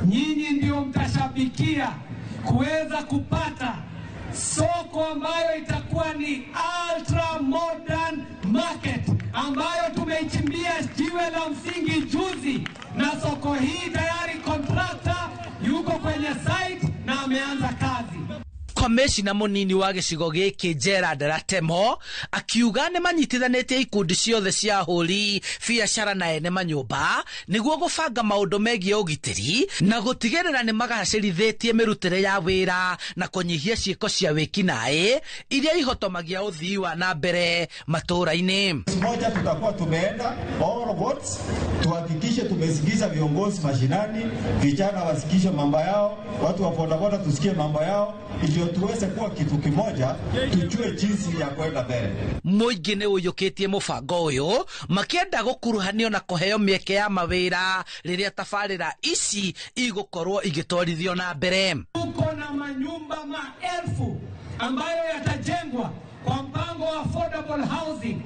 nyinyi ndio mtashabikia kuweza kupata soko ambayo itakuwa ni ultra modern market ambayo tumeichimbia jiwe la msingi juzi, na soko hii tayari contractor yuko kwenye site na ameanza kazi. Komishina munini wa gĩcigo gĩkĩ Gerard Ratemo akiuga nĩ manyitithanĩtie ikundi ciothe cia hũri biacara na ene manyũmba nĩguo gũbanga maũndũ megiĩ ũgitĩri na gũtigĩrĩra nĩ magacĩrithĩtie mĩrutĩre ya wĩra na kũnyihia ciĩko cia wĩkinaĩ iria ihotomagia ũthii wa na mbere matũũra-inĩ. Moja tutakuwa tumeenda all votes, tuhakikishe tumesikiza viongozi mashinani, vijana wasikishe mambo yao, watu wa bodaboda tusikie mambo yao, ili tuweze kuwa kitu kimoja, tujue jinsi ya kwenda mbele. Mũingĩ nĩ ũyũkĩtie mũbango ũyũ makĩenda gũkuruhanio na kũheo mĩeke ya mawĩra rĩrĩa tabarĩra ici igũkorwo igĩtwarithio na mbere. Tuko na manyumba maelfu ambayo yatajengwa kwa mpango wa affordable housing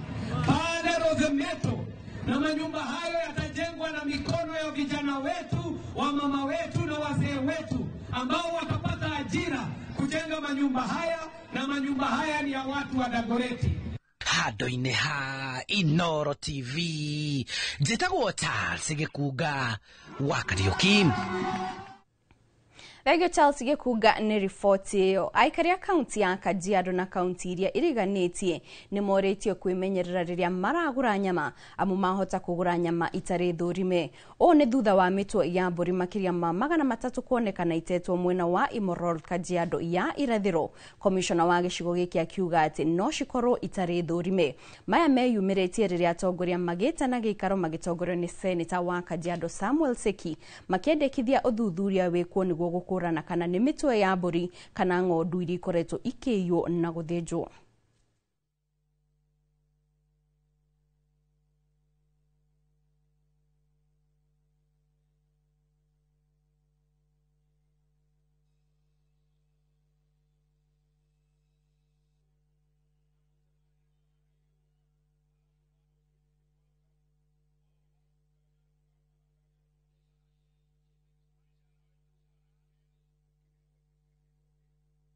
pale Rosemeto, na manyumba hayo yatajengwa na mikono ya vijana wetu, wamama wetu na wazee wetu ambao watapata ajira kujenga manyumba haya, na manyumba haya ni ya watu wa Dagoretti. Hado-inĩ ha Inoro TV njĩtagwo Charles Gĩkunga wa Kariũki. Rege Charles Gĩkunga nĩ riboti ĩyo. Aikari a kaunti ya Kajiado na kaunti iria iriganĩtie nĩ morĩtio kwĩmenyerera rĩrĩa maragũra nyama amu mahota kũgũra nyama itarĩ thũrime. Ũũ nĩ thutha wa mĩtwe ya mbũri makĩria ma 300 kuonekana itetwo mwena wa Imorol, Kajiado ya irathĩro. Komishona wa gĩcigo gĩkĩ akiuga atĩ no cikorwo itarĩ thũrime. Maya meyumĩrĩtie rĩrĩa atongoria magĩte na gĩikaro magĩtongorio nĩ Senator wa Kajiado Samuel Seki makĩendekithia ũthuthuria wĩkwo nĩguo gũkũrana kana nĩ mĩtwe ya mbũri kana ng'ondu iria ikoretwo ikĩiywo na gũthĩnjwo.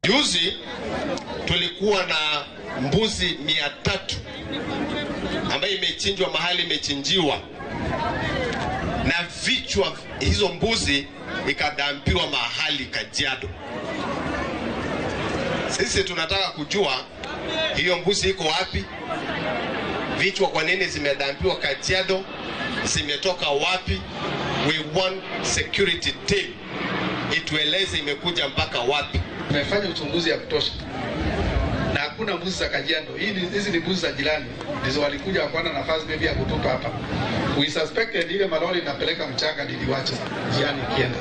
Juzi tulikuwa na mbuzi 300 ambayo imechinjwa mahali imechinjiwa, na vichwa hizo mbuzi ikadampiwa mahali Kajiado. Sisi tunataka kujua hiyo mbuzi iko wapi, vichwa kwa nini zimedampiwa Kajiado, zimetoka wapi. We want security team itueleze imekuja mpaka wapi. Tumefanya uchunguzi ya kutosha na hakuna mbuzi za Kajiado. Hizi ni mbuzi za jirani ndizo walikuja wakwana nafasi maybe ya kutupa hapa. We suspected ile malori inapeleka mchanga niliwacha jiani kienda,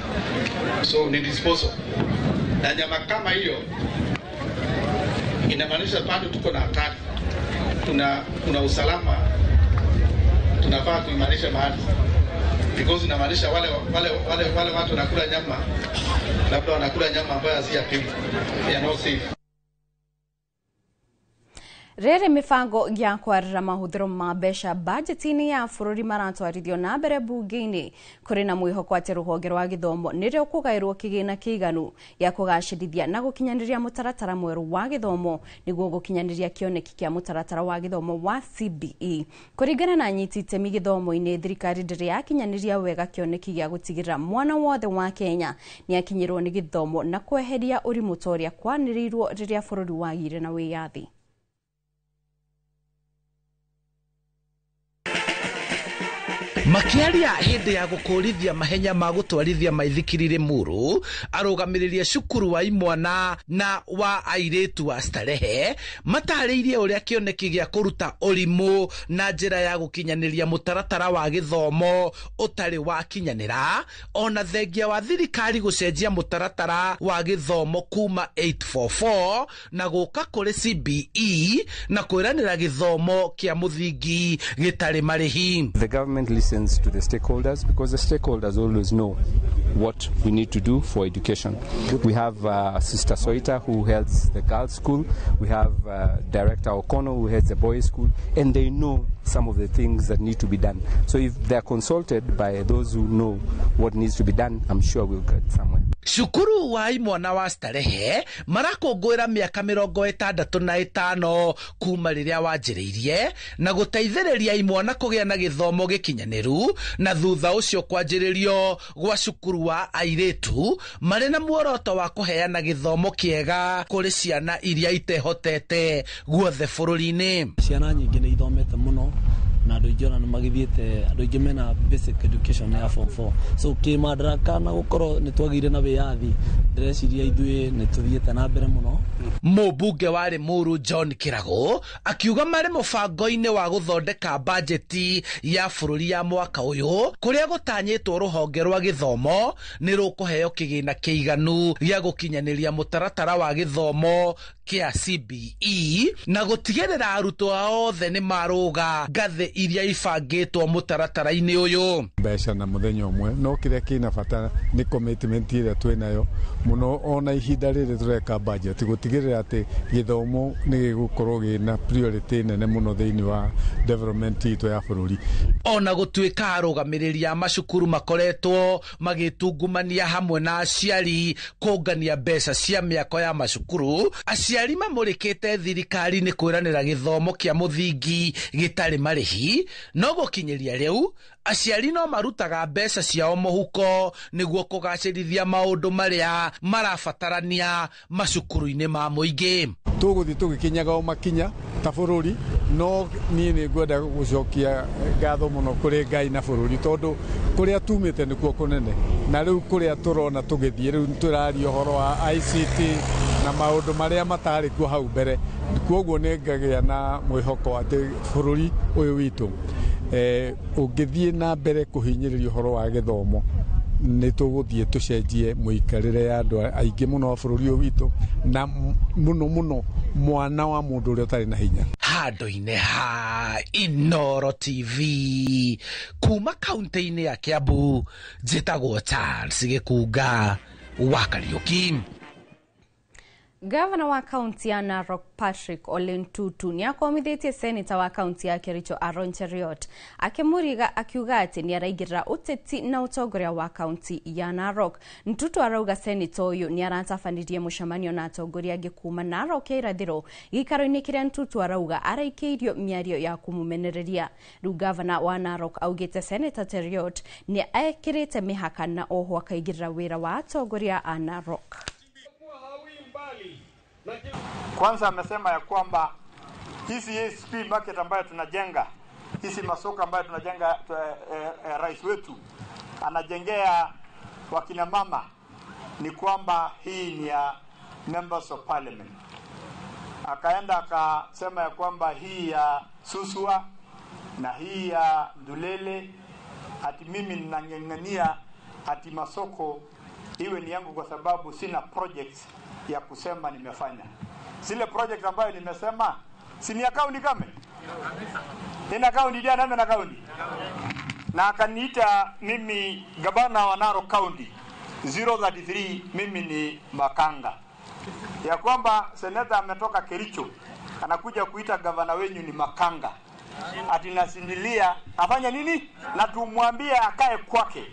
so ni disposal. Na nyama kama hiyo inamaanisha bado tuko na hatari, kuna usalama tunafaa kuimarisha mahali, because inamaanisha wale watu wanakula nyama, labda wanakula nyama ambayo si ya pili, ya no safe. Rere mifango ya kwarĩra mahũthĩro ma mbeca budget-inĩ ya bũrũri maratwarithio na mbere bunge-inĩ. Kũrĩ na mwĩhoko atĩ rũhonge rwa gĩthomo nĩrĩo kũgaĩrwo kĩgĩna kĩiganu gĩa kũgacĩrithia na gũkinyanĩria mũtaratara mwerũ wa gĩthomo nĩguo gũkinyanĩria kĩoneki kĩa mũtaratara wa gĩthomo wa CBE. Kũringana na nyiti itemi gĩthomo-inĩ, thirikari ndĩrĩ yakinyanĩria wega kĩoneki gĩa gũtigĩrĩra mwana wothe wa Kenya nĩ akinyĩrwo nĩ gĩthomo na kweheria ũrimũ ta ũrĩa kwanĩrĩirwo rĩrĩa bũrũri wagĩire na wĩyathi. Makiaria hĩndĩ ya gũkũrithia mahenya ma gũtwarithia maithikiri Limuru, arũgamĩrĩria cukuru wa imwana na wa airĩtu wa Starehe matarĩirie ũrĩa kĩoneki gĩa kũruta ũrimũ na njĩra ya gũkinyanĩria mũtaratara wa gĩthomo ũtarĩ wakinyanĩra, ona thengia wa thirikari gũcenjia mũtaratara wa gĩthomo kuma 844 na gũka kũrĩ CBE na kwĩranĩra gĩthomo kĩa mũthingi gĩtarĩ marĩhi. The government listens to the stakeholders because the stakeholders always know what we need to do for education. We have Sister Soita who heads the girls' school. We have Director Okono who heads the boys' school, and they know some of the things that need to be done. So if they're consulted by those who know what needs to be done, I'm sure we'll get somewhere. Cukuru wa imwana wa Starehe marakũngũĩra mĩaka 65 kuma rĩrĩa wanjĩrĩirie na gũteithĩrĩria imwana kũgĩa na gĩthomo gĩkinyanĩru, na thutha ũcio kwanjĩrĩrio gwa cukuru wa airĩtu marĩ na muoroto wa kũheana gĩthomo kĩega kũrĩ ciana iria itehotete guothe bũrũri-inĩ. Ciana nyingĩ nĩ ithomete mũno na andũ aingĩ ona nĩ magĩthiĩte, andũ aingĩ mena basic education ya form 4, so kĩmadaraka na gũkorwo nĩ twagĩire na wĩyathi, ndĩreciria ithuĩ nĩ tũthiĩte na mbere mũno. Mũmbunge wa Limuru John Kĩragũ akiuga marĩ mũbango-inĩ wa gũthondeka bajeti ya bũrũri ya mwaka ũyũ kũrĩa gũtanyĩtwo rũhonge rwa gĩthomo nĩ rũkũheo kĩgĩna kĩiganu gĩa gũkinyanĩria mũtaratara wa gĩthomo kĩa CBE na gũtigĩrĩra arutwo othe nĩ marũga ngathĩ iria ibangĩtwo mũtaratara-inĩ ũyũ. Mbeca na mũthenya ũmwe no kĩrĩa kĩna bata nĩ commitment ĩrĩa twĩnayo mũno ona ihinda rĩrĩ tũreka budget gũtigĩrĩra atĩ gĩthomo nĩ gĩgũkorwo gĩna priority nene mũno thĩinĩ wa development itũ ya bũrũri. Ona gũtuĩka arũgamĩrĩri a macukuru makoretwo magĩtungumania hamwe na aciari kũngania mbeca cia mĩako ya macukuru, aciari mamũrĩkĩte thirikari nĩ kwĩranĩra gĩthomo kĩa mũthingi gĩtarĩ marĩhi, no gũkinyĩria rĩu aciari no marutaga mbeca ciao mũhuko nĩguo kũgacĩrithia maũndũ marĩa marabatarania macukuru-inĩ ma mũingĩ. Tũgũthiĩ tũgĩkinyaga o makinya ta bũrũri, no niĩ nĩ ngwenda gũcokia ngatho mũno kũrĩ Ngai na bũrũri tondũ kũrĩa tumĩte nĩkuo kũnene, na rĩu kũrĩa tũrona tũgĩthiĩ rĩu tũraria ũhoro wa ICT na maũndũ marĩa matarĩ kuo hau mbere. Kuoguo nĩ ngagĩa na mwĩhoko atĩ bũrũri ũyũ witũ ũngĩthiĩ na mbere kũhinyĩrĩria ũhoro wa gĩthomo nĩ tũgũthiĩ tũcenjie mũikarĩre ya andũ aingĩ mũno wa bũrũri ũyũ witũ na mũno mwana wa mũndũ ũrĩa ũtarĩ na hinya. Handũ-inĩ ha Inooro TV kuma kaunti-inĩ ya Kiambu, njĩtagwo Charles Gĩkunga wa Kariuki. Gavana wa kaunti ya Narok Patrick Ole Ntutu ni akomithitie seneta wa kaunti ya Kericho Aaron Cheruiyot akimuriga akiuga ati ni araingirira uteti na utongoria wa kaunti ya Narok. Ntutu arauga seneta uyu ni aratafanirie mucemanio na atongoria angi kuma Narok ya irathiro, gikaro-ini kiria Ntutu arauga araikiirio miario ya kumumenereria. Riu gavana wa Narok augite seneta Cheruiyot ni ekirite mihaka na oho akaingirira wira wa atongoria a Narok. Kwanza amesema ya kwamba hizi SP market ambayo tunajenga, hizi masoko ambayo tunajenga, rais wetu anajengea wakina mama, ni kwamba hii ni ya members of parliament. Akaenda akasema ya kwamba hii ya Suswa na hii ya Ndulele, ati mimi ninang'ang'ania ati masoko iwe ni yangu kwa sababu sina projects ya kusema nimefanya. Zile project ambayo nimesema si ni akaunti kame? Ina akaunti dia nami na akaunti. Na akaniita mimi gavana wa Narok County 033, mimi ni Makanga. Ya kwamba seneta ametoka Kericho anakuja kuita gavana wenyu ni Makanga. Ati nasindilia afanya nini? Na tumwambie akae kwake.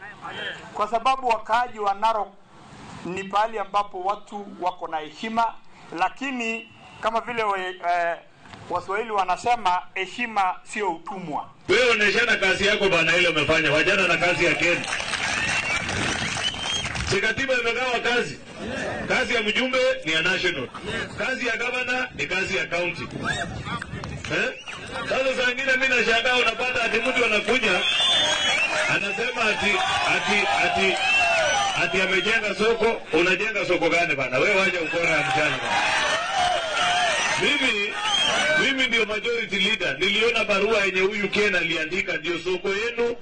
Kwa sababu wakaaji wa Narok ni pahali ambapo watu wako na heshima, lakini kama vile Waswahili wanasema heshima sio utumwa. Wewe unaishana kazi yako bana, ile umefanya wajana na kazi ya Kenya. Katiba imegawa kazi. Kazi ya mjumbe ni ya national. Kazi ya governor ni kazi ya county. Sasa saa ingine mimi nashangaa unapata ati mtu anakuja anasema ati amejenga soko. Unajenga soko gani bana? Wewe waje ukora ya mchana bana. Mimi ndio majority leader. Niliona barua yenye huyu Ken aliandika, ndio soko yenu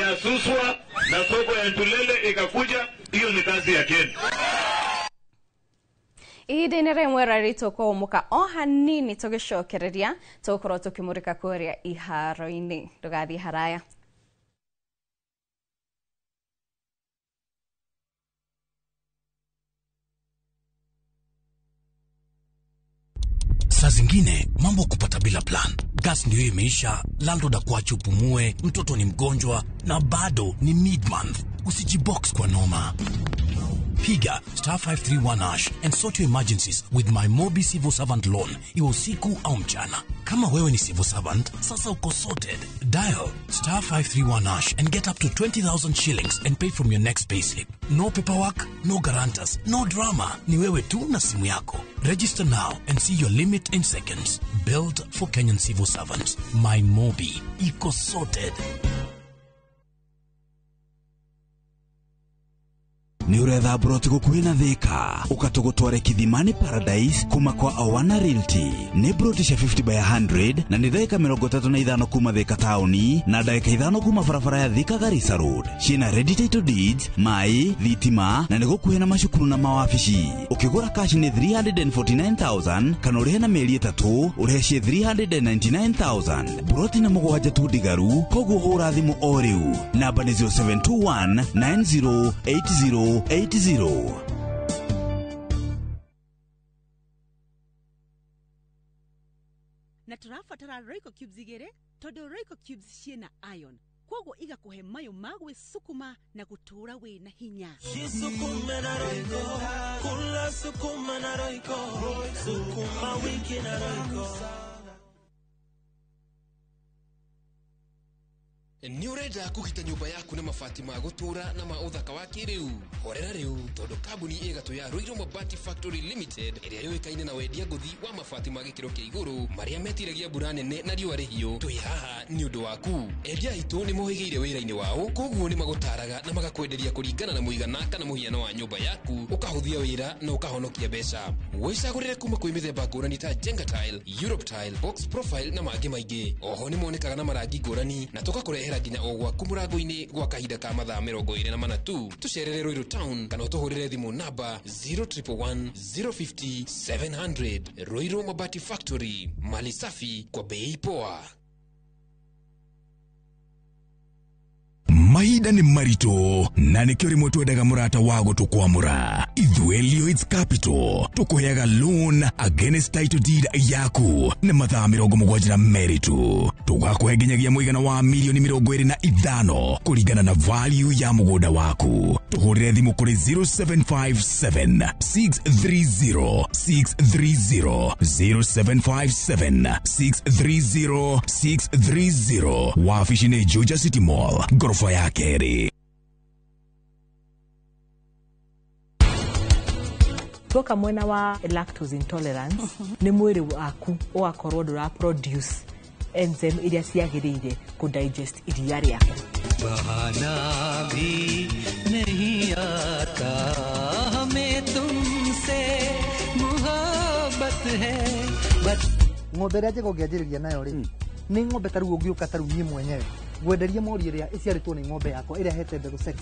ya Suswa na soko ya Ndulele ikakuja. Hiyo ni kazi ya Ken. Ihinde remwera rito kwa umuka hanini tugicokereria tukorwo tukimurika kuria iharo-ini. Ndugathie haraya. Saa zingine mambo kupata bila plan. Gas ndio imeisha, landlord akuache upumue, mtoto ni mgonjwa na bado ni mid-month. Usijibox kwa noma. Piga *531# and sort your emergencies with my Mobi Civil Servant Loan, iwe usiku au mchana. Kama wewe ni civil servant, sasa uko sorted. Dial *531# and get up to 20,000 shillings and pay from your next payslip. No paperwork, no guarantors, no drama. Ni wewe tu na simu yako. Register now and see your limit in seconds. Built for Kenyan civil servants. My Mobi, iko sorted. Ni uretha broti gukuhina thika ukatugutware Kithimani Paradise kuma kwa Awana Realty. Ni broti cia 50 by 100 na ni dakika 35 kuma Thika tauni na dakika 5 kuma barabara ya Thika Garissa Road. Cina ready title deeds, mai, thitima na ni gukuhina macukuru na mawabici. ukigura cash ni 349,000 kana urihe na mieri 3 urehcie 399,000 broti na mugwanja tu ndigaru koguo hura thimu o riu namba ni 0721 908080. na turafatara Royco Cubes igere todo Royco Cubes ciena iron koguo igakuhe mayo magwe sukuma na gutura we na hinya sukuma na Royco kula sukuma na Royco sukuma wiki na Royco. Ni urenda kugita nyumba yaku na mabati ma gutura na ma uthaka wa kiriu horera riu tondu kambuni igatu ya Roiro Mabati Factory Limited iria yoikaine na wendia nguthi wa mabati ma gikiro kia iguru maria metiragia mbura nene na riua rihio twi haha ni undu waku endia itu ni mohigeire wira-ini wao koguo ni magutaraga na magakwenderia kuringana na muigana kana muhiano wa nyumba yaku ukahuthia wira na ukahonokia mbeca wicagurire kuma kwi mithemba ngurani ta Jenga Tile, Europe Tile, Box Profile na mangi maingi oho ni monekaga na marangi ngurani na tugakurehera nginya ogwa kumurango-ini gwa kahinda ka mathaa 24 tu tucerere Ruiru Town kana utuhurire thimu namba 0111 050 700. Roiro Mabati Factory, mali safi kwa bei poa. Mahinda ni marito na nikio rimwe twendaga murata wago tukwamura ithuĩ Lloyds Capital tukuheaga loan against title deed yaku na mathaa 72 tu tugakuhe nginyagia muigana wa milioni 25 kuringana na value ya mugunda waku tuhurire thimu kuri 0757 630 630 0757 630 630 wafishi ni Juja City Mall gorofa ya Keri. Toka mwena wa lactose intolerance ni mwiri waku ugakorwo ndura produce enzyme iria ciagirire ku digest iria riaku. बहाना भी नहीं आता हमें तुमसे मोहब्बत है ng'ombe ria njega ungianjiriria nayo ri ni ng'ombe taru ungiuka taru nie mwenyewe gwenderia mori iria iciaritwo ni ng'ombe yakwa iria hete mbegu sex.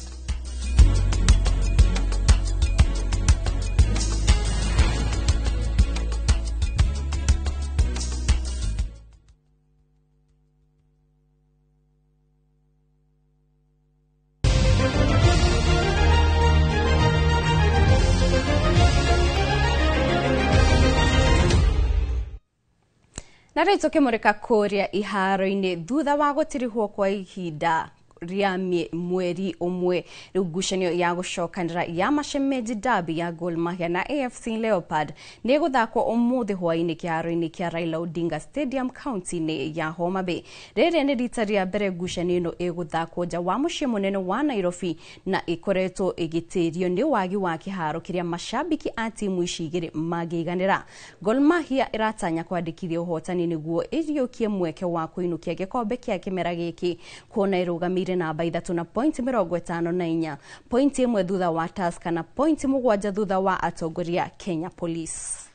Na rĩu tũkĩmũrĩka kũrĩa iharo-inĩ thutha wa gũtirihwo kwa ihinda ria mweri umwe rĩu ngucanio ya gũcokanĩra ya Mashemeji Derby ya Gor Mahia na AFC Leopard nĩ gũthakwo ũmũthĩ hwaĩ-inĩ kĩharo-inĩ kĩa Raila Odinga Stadium kaunti-inĩ ya Homa Bay. Rĩrĩ nĩ rita rĩa mbere ngucanio ĩno ĩgũthakwo nja wa mũciĩ mũnene wa Nairobi na ĩkoretwo ĩgĩtĩrio nĩ wagi wa kĩharo kĩrĩa macambiki a timu ici igĩrĩ mangĩiganĩra. Gor Mahia ĩratanya kwandĩkithia ũhotani nĩguo ĩriũkie mweke wa kũinũkia gĩkombe kĩa kĩmera gĩkĩ kuona ĩrũgamĩire namba 3 na pointi 54, pointi 1 thutha wa Tusker na pointi 7 thutha wa atongoria Kenya Police.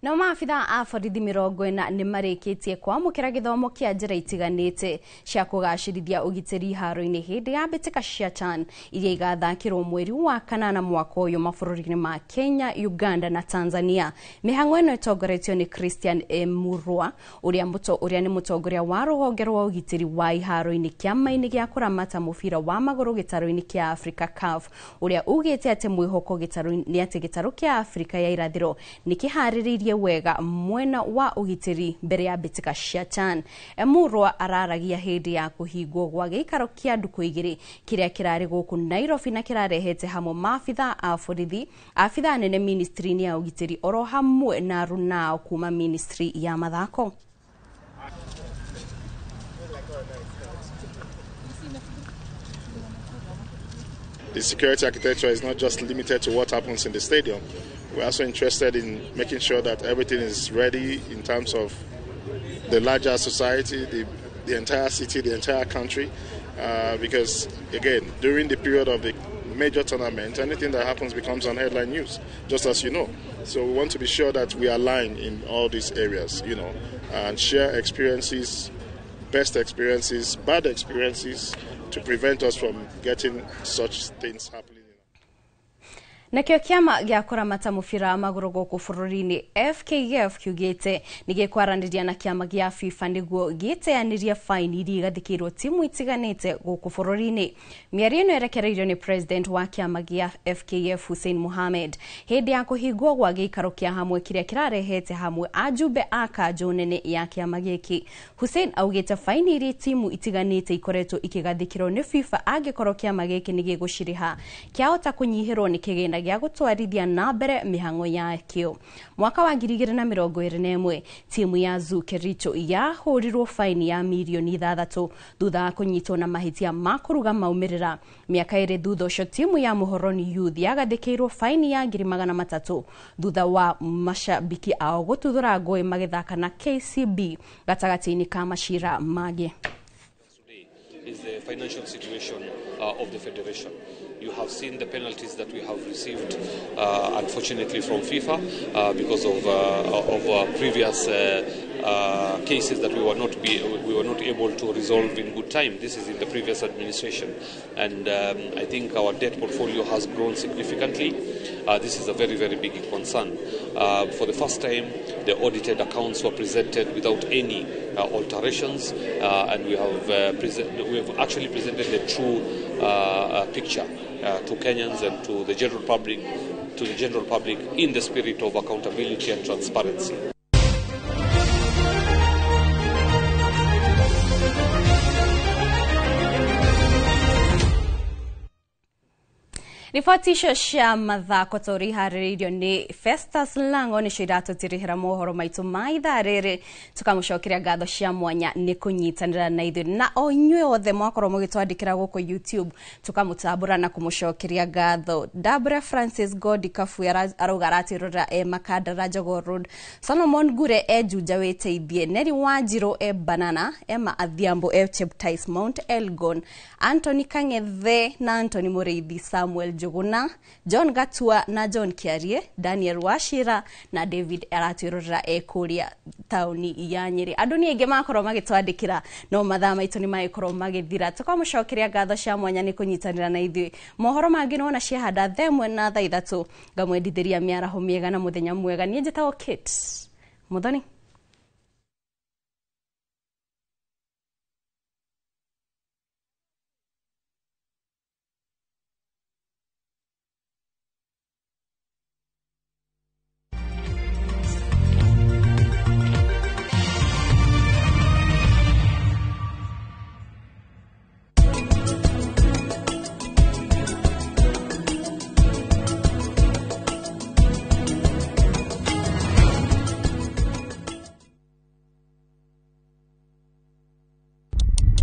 Na maabitha a borithi 40 nĩ marĩkĩtie kwamũkĩra gĩthomo kĩa njĩra itiganĩte cia kũgacĩrithia ũgitĩri iharo-inĩ hĩndĩ ya mbĩtĩka cia CHAN iria igathakĩrwo mweri wa kanana mwaka ũyũ mabũrũri-inĩ ma Kenya, Uganda na Tanzania. Mĩhang'o ĩno ĩtongoretio nĩ Christian Murwa ũrĩa nĩ mũtongoria wa rũhonge rwa ũgitĩri wa iharo-inĩ kĩama-inĩ gĩa kũramata mũbira wa magũrũ gĩtarũ-inĩ kĩa Africa CAF, ũrĩa ugĩte atĩ mwĩhoko nĩ atĩ gĩtarũ kĩa Afrika ya irathĩro nĩ kĩharĩrĩirie wega mwena wa ũgitĩri mbere ya mbĩtĩka cia CHAN. Murwa araragia hĩndĩ ya kũhingwo gwa gĩikaro kĩa ndukũ igĩrĩ kĩrĩa kĩrarĩ gũkũ Nairobi na kĩrarehete hamwe maabitha a borithi, abitha nene ministry-inĩ ya ũgitĩri oro hamwe na aruna kuma ministry ya mathako. The security architecture is not just limited to what happens in the stadium. We're also interested in making sure that everything is ready in terms of the larger society, the entire city, the entire country, because again, during the period of the major tournament, anything that happens becomes on headline news, just as you know. So we want to be sure that we align in all these areas, and share experiences, best experiences, bad experiences, to prevent us from getting such things happening. Nakio kiama gya kuramata mufira maguru goku fururi FKF kiugete nige kwarandiria na kiama gya FIFA niguo giteaniria fine iri gathikirwo timu itiganite goku fururi-ini. Miario ino erekereirio ni president wa kiama gya FKF Hussein Mohamed hindi ya kuhingwo gwa giikaro kia hamwe kiria kirarehete hamwe ajumbe aka jonene ya kiama giki. Hussein augete fine iri timu itiganite ikoretwo ikigathikirwo ni FIFA agikorwo kiama giki nige gushiriha kiahota kunyihirwo ni kigenda gya gutwarithia na mbere mihango yakio. Mwaka wa 2021 timu ya Zukericho yahurirwo faini ya milioni 6 thutha kunyitwo na mahitia makuruga maumirira. Miaka iri thutha ucio timu ya Muhoroni Youth yagathikirwo faini ya 300 thutha wa mashabiki ao gututhura ngoi magithaka na KCB gatagati-ini ka mashira mage. Is the financial situation of the federation. You have seen the penalties that we have received, unfortunately, from FIFA because of previous cases that we were not able to resolve in good time. This is in the previous administration, and I think our debt portfolio has grown significantly. This is a very, very big concern. For the first time, the audited accounts were presented without any alterations, and we have actually presented the true picture to Kenyans and to the general public in the spirit of accountability and transparency. Rifatisha sha mathako tori hariririo ni Festus Lango ni shirato tirihira mohoro maitu maitharere tukamushokeria gatho cia mwanya ni kunyitanira na ithu na onywe othe mwakoro mugitwandikira guko YouTube tukamutambura na kumushokeria gatho. Dabra Francis God Kafuya arogarati rora Makadara Jogo Road, Solomon Gure juja weteithie, Neri Wanjiro Banana Emma Adhiambo Cheptais Mount Elgon, Anthony Kangethe na Anthony Mureithi, Samuel Joguna, John Gatua na John Kiarie, Daniel Washira na David Eratirora kuria tauni ya Nyeri. Adoni ege makoro magitwandikira no mathaa maitu ni maikoro magithira tukamushokeria gatho cia mwanya ni kunyitanira na ithui. Mohoro mangi no na cia hada themwe na thaa 3 ngamwendithiria miaraho miega na muthenya mwega. Nie njetago Kate Muthoni.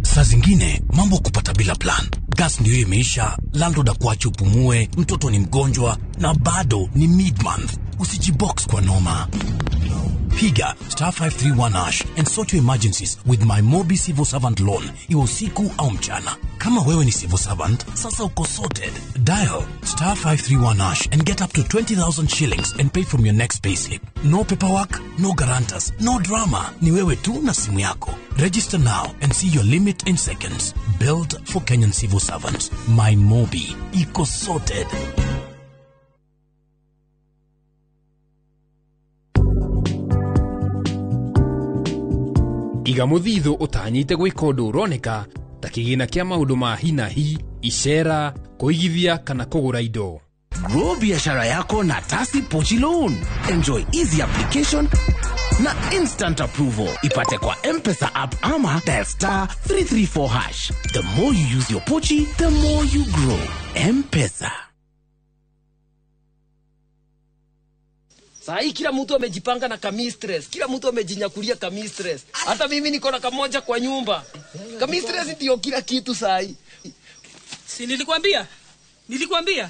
Saa zingine mambo kupata bila plan. Gas ndio imeisha, landlord akuache upumue, mtoto ni mgonjwa na bado ni mid-month. Usijibox kwa noma. Piga *531# and sort your emergencies with my Mobi Civil Servant Loan, iwe usiku au mchana. Kama wewe ni civil servant, sasa uko sorted. Dial *531# and get up to 20,000 shillings and pay from your next payslip. No paperwork, no guarantors, no drama. Ni wewe tu na simu yako. Register now and see your limit in seconds. Built for Kenyan civil servants. My Mobi. Iko sorted. Iga muthithu utanyite gwika undu uroneka ta kigina kia maundu ma hinahi, icera, kuigithia kana kugura indo. Grow biashara yako na Tasi Pochi Loan. Enjoy easy application na instant approval. Ipate kwa M-Pesa app ama dial *334#. The more you use your Pochi, the more you grow. M-Pesa. Sahi kila mtu amejipanga na kamistress. Kila mtu amejinyakulia kamistress. Hata mimi niko na kamoja kwa nyumba. Kamistress ndio kila kitu sahi. Si nilikwambia? Nilikwambia?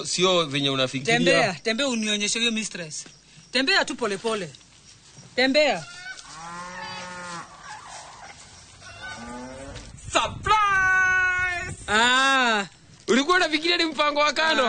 Sio venye unafikiria. Tembea unionyeshe hiyo mistress. Tembea tu pole pole. Tembea. Surprise! Ulikuwa unafikiria ni mpango wa kando?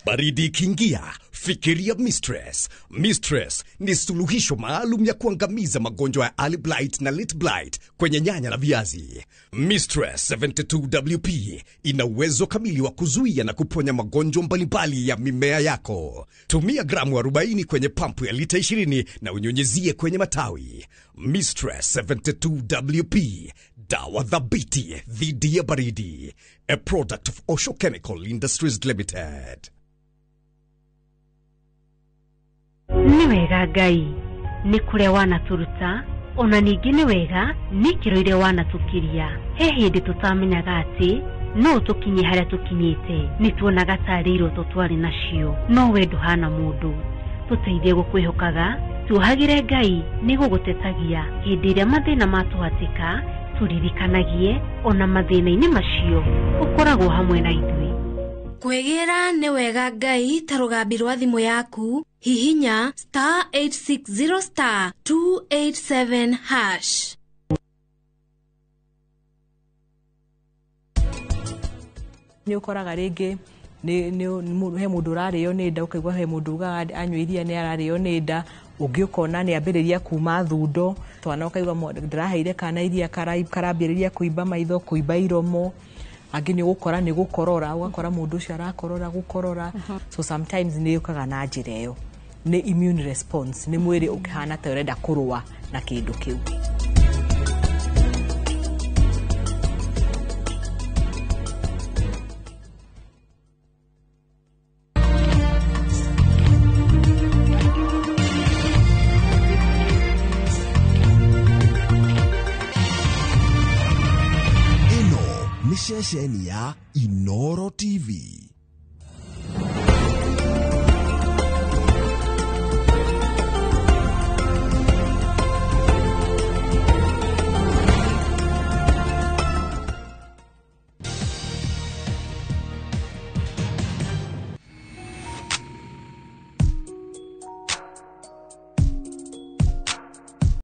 Baridi ikiingia, fikiria Mistress. Mistress ni suluhisho maalum ya kuangamiza magonjwa ya early blight na late blight kwenye nyanya na viazi. Mistress 72WP ina uwezo kamili wa kuzuia na kuponya magonjwa mbalimbali ya mimea yako. Tumia gramu 40 kwenye pampu ya lita 20 na unyunyizie kwenye matawi. Mistress 72WP, dawa dhabiti dhidi ya baridi. A product of Osho Chemical Industries Limited. Ni wega Ngai ni kuria wanaturuta, ona ningĩ nĩ wega nĩ kĩro iria wanatukiria. He hĩndĩ tutamenyaga atĩ no tũkinye harĩa tũkinyĩte, nĩ tuonaga tarĩ iroto twarĩ nacio, no we ndũhana mũndũ. Tũteithie gũkwĩhokaga, tuohagĩre Ngai nĩ gũgũtetagia hĩndĩ ĩrĩa mathĩna matũhatĩka, turirikanagie ona mathĩna-inĩ macio ũkoragwo hamwe na ithuĩ. Kwegera nĩ wega Ngai ta rũgambi rwa thimũ yaku, hihinya *860*287#. Nĩ ũkoraga rĩngĩ he mũndũ ũrarĩo nĩ nda, ũkaigua he mũndũ ugaga anyua iria nĩ ararĩo nĩ nda, ũngĩ ũkona nĩ ambĩrĩria kuma thundo, twana ũkaigua ndĩraheire kana iria karambĩrĩria kũimba maitho, kũimba iromo, angĩ nĩ gũkora nĩ gũkorora, ũgakora mũndũ ũcio arakorora gũkorora. So sometimes nĩ yukaga na njĩra ĩyo, nĩ immune response, nĩ mwĩrĩ ũkihana ta ũrenda kũrũa na kĩndũ kĩu. Ni ceceni ya Inoro TV.